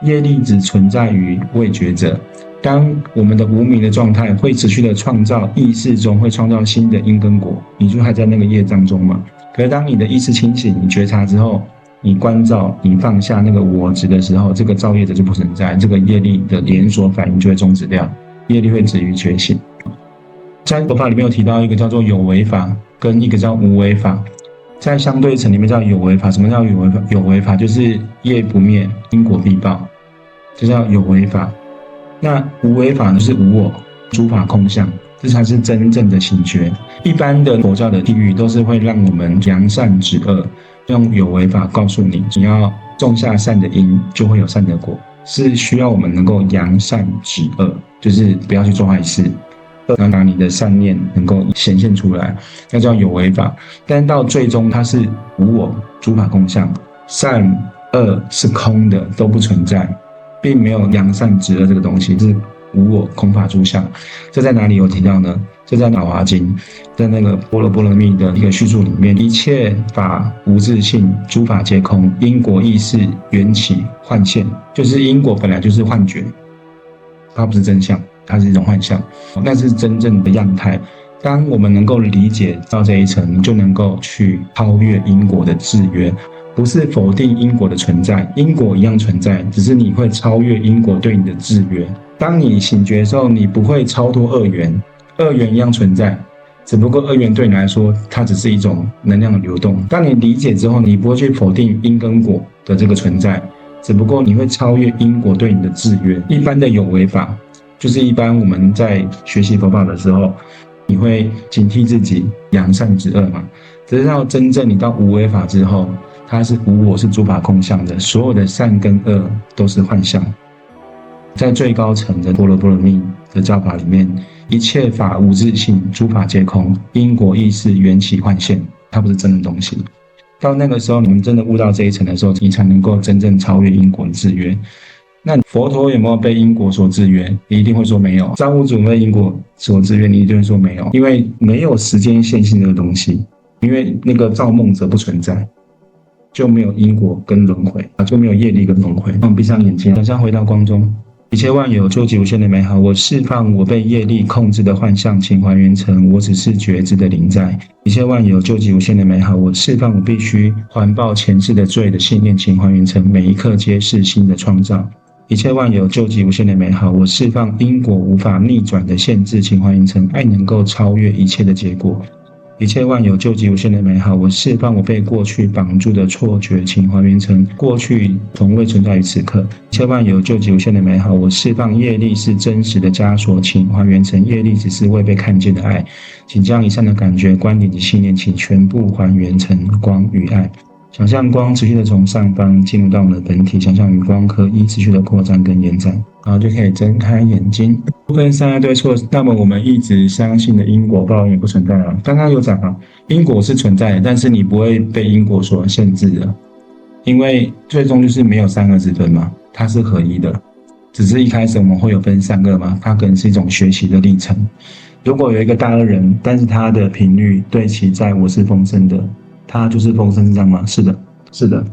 S2: 业力只存在于未觉者。当我们的无明的状态会持续的创造，意识中会创造新的因跟果，你就还在那个业障中嘛。可是当你的意识清醒，你觉察之后，你关照，你放下那个我执的时候，这个造业者就不存在，这个业力的连锁反应就会终止掉，业力会止于觉醒。在佛法里面有提到一个叫做有为法，跟一个叫无为法。在相对层里面叫有为法。什么叫有为法？有为法就是业不灭，因果必报，这叫有为法。那无为法呢，就是无我，诸法空相，这才是真正的醒觉。一般的佛教的地狱都是会让我们扬善止恶，用有为法告诉你，你要种下善的因，就会有善的果，是需要我们能够扬善止恶，就是不要去做坏事，要拿你的善念能够显现出来，那叫有为法。但到最终它是无我，诸法空相，善恶是空的，都不存在，并没有扬善止恶这个东西，是无我空法诸相。这在哪里有提到呢？这在《法华经》，在那个般若波罗蜜的一个叙述里面，一切法无自性，诸法皆空，因果意识缘起幻现，就是因果本来就是幻觉，它不是真相，它是一种幻象，那是真正的样态。当我们能够理解到这一层，就能够去超越因果的制约。不是否定因果的存在，因果一样存在，只是你会超越因果对你的制约。当你醒觉的时候，你不会超脱二元，二元一样存在，只不过二元对你来说，它只是一种能量的流动。当你理解之后，你不会去否定因跟果的这个存在，只不过你会超越因果对你的制约。一般的有为法，就是一般我们在学习佛法的时候，你会警惕自己扬善止恶嘛。只是到真正你到无为法之后，它是无我，是诸法空相的，所有的善跟恶都是幻象。在最高层的般若波罗蜜的教法里面，一切法无自性，诸法皆空，因果意识缘起幻现，它不是真的东西。到那个时候，你们真的悟到这一层的时候，你才能够真正超越因果的制约。那佛陀有没有被因果所制约？你一定会说没有。造物主被因果所制约，你一定会说没有，因为没有时间线性的东西，因为那个造梦者不存在，就没有因果跟轮回，就没有业力跟轮回。我们闭上眼睛，想象回到光中，一切万有究极无限的美好，我释放我被业力控制的幻象，请还原成我只是觉知的临在。一切万有究极无限的美好，我释放我必须还报前世的罪的信念，请还原成每一刻皆是新的创造。一切万有究极无限的美好，我释放因果无法逆转的限制，请还原成爱能够超越一切的结果。一切万有究极无限的美好，我释放我被过去绑住的错觉，请还原成过去从未存在于此刻。一切万有究极无限的美好，我释放业力是真实的枷锁，请还原成业力只是未被看见的爱。请将以上的感觉、观点及信念，请全部还原成光与爱。想象光持续的从上方进入到我们的本体，想象与光可以持续的扩展跟延展，然后就可以睁开眼睛。不分善恶对错，那么我们一直相信的因果报应不存在了。刚刚有讲啊，因果是存在的，但是你不会被因果所限制的，因为最终就是没有善恶之分嘛，它是合一的。只是一开始我们会有分善恶嘛，它可能是一种学习的历程。如果有一个大恶人，但是他的频率对齐在我是丰盛的，他就是丰盛，是这样吗？是的，是的。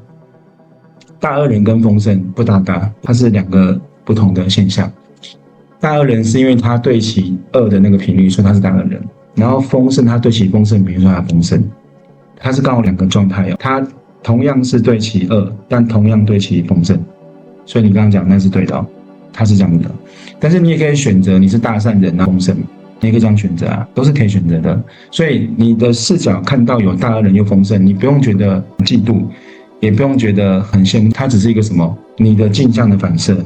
S2: 大恶人跟丰盛不搭嘎，它是两个不同的现象。大恶人是因为他对齐恶的那个频率，所以他是大恶人。然后丰盛他对齐丰盛，比如说他丰盛，他是刚好两个状态哦。他同样是对齐恶，但同样对齐丰盛。所以你刚刚讲那是对的哦，他是这样的。但是你也可以选择你是大善人啊丰盛，你也可以这样选择啊，都是可以选择的。所以你的视角看到有大恶人又丰盛，你不用觉得嫉妒，也不用觉得很羡慕，它只是一个什么？你的镜像的反射。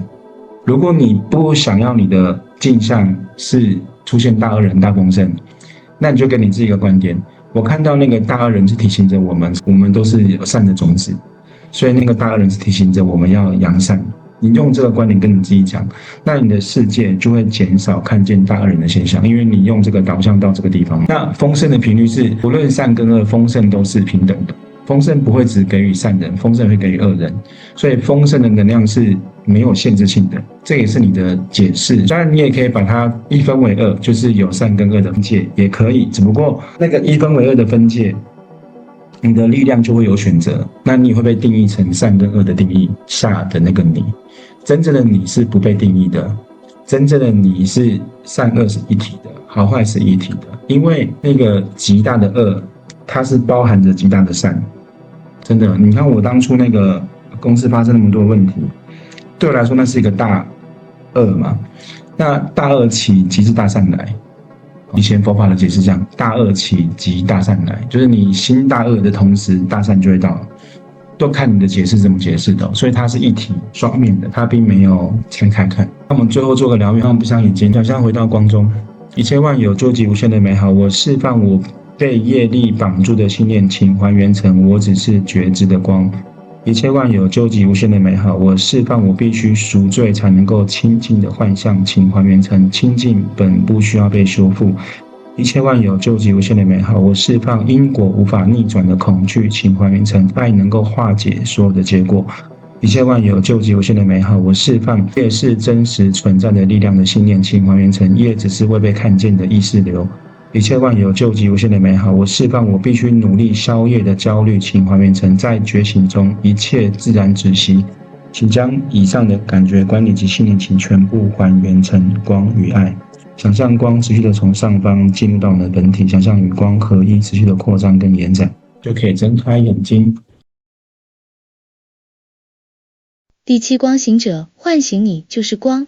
S2: 如果你不想要你的镜像是出现大恶人大丰盛，那你就给你自己一个观点，我看到那个大恶人是提醒着我们都是善的种子，所以那个大恶人是提醒着我们要扬善。你用这个观点跟你自己讲，那你的世界就会减少看见大恶人的现象，因为你用这个导向到这个地方。那丰盛的频率是无论善跟恶，丰盛都是平等的。丰盛不会只给予善人，丰盛会给予恶人，所以丰盛的能量是没有限制性的，这也是你的解释。当然，你也可以把它一分为二，就是有善跟恶的分界也可以，只不过那个一分为二的分界，你的力量就会有选择，那你会被定义成善跟恶的定义下的那个你。真正的你是不被定义的，真正的你是善恶是一体的，好坏是一体的，因为那个极大的恶，它是包含着极大的善。真的，你看我当初那个公司发生那么多问题，对我来说那是一个大恶嘛。那大恶起即是大善来。以前佛法的解释这样，大恶起即大善来，就是你心大恶的同时，大善就会到。都看你的解释怎么解释的，所以它是一体双面的，它并没有拆开看。那我们最后做个疗愈，让我们闭上眼睛，想象回到光中，一切万有究极无限的美好。我释放我被业力绑住的信念，请还原成我只是觉知的光。一切万有究极无限的美好，我释放我必须赎罪才能够清净的幻象，请还原成清净本不需要被修复。一切万有究极无限的美好，我释放因果无法逆转的恐惧，请还原成爱能够化解所有的结果。一切万有究极无限的美好，我释放业是真实存在的力量的信念，请还原成业只是未被看见的意识流。一切万有究极无限的美好，我释放我必须努力消业的焦虑，请还原成在觉醒中一切自然止息。请将以上的感觉、观念及信念，请全部还原成光与爱。想象光持续的从上方进入到我们的本体，想象与光合一，持续的扩张跟延展，就可以睁开眼睛。
S1: 第七光行者唤醒你，就是光。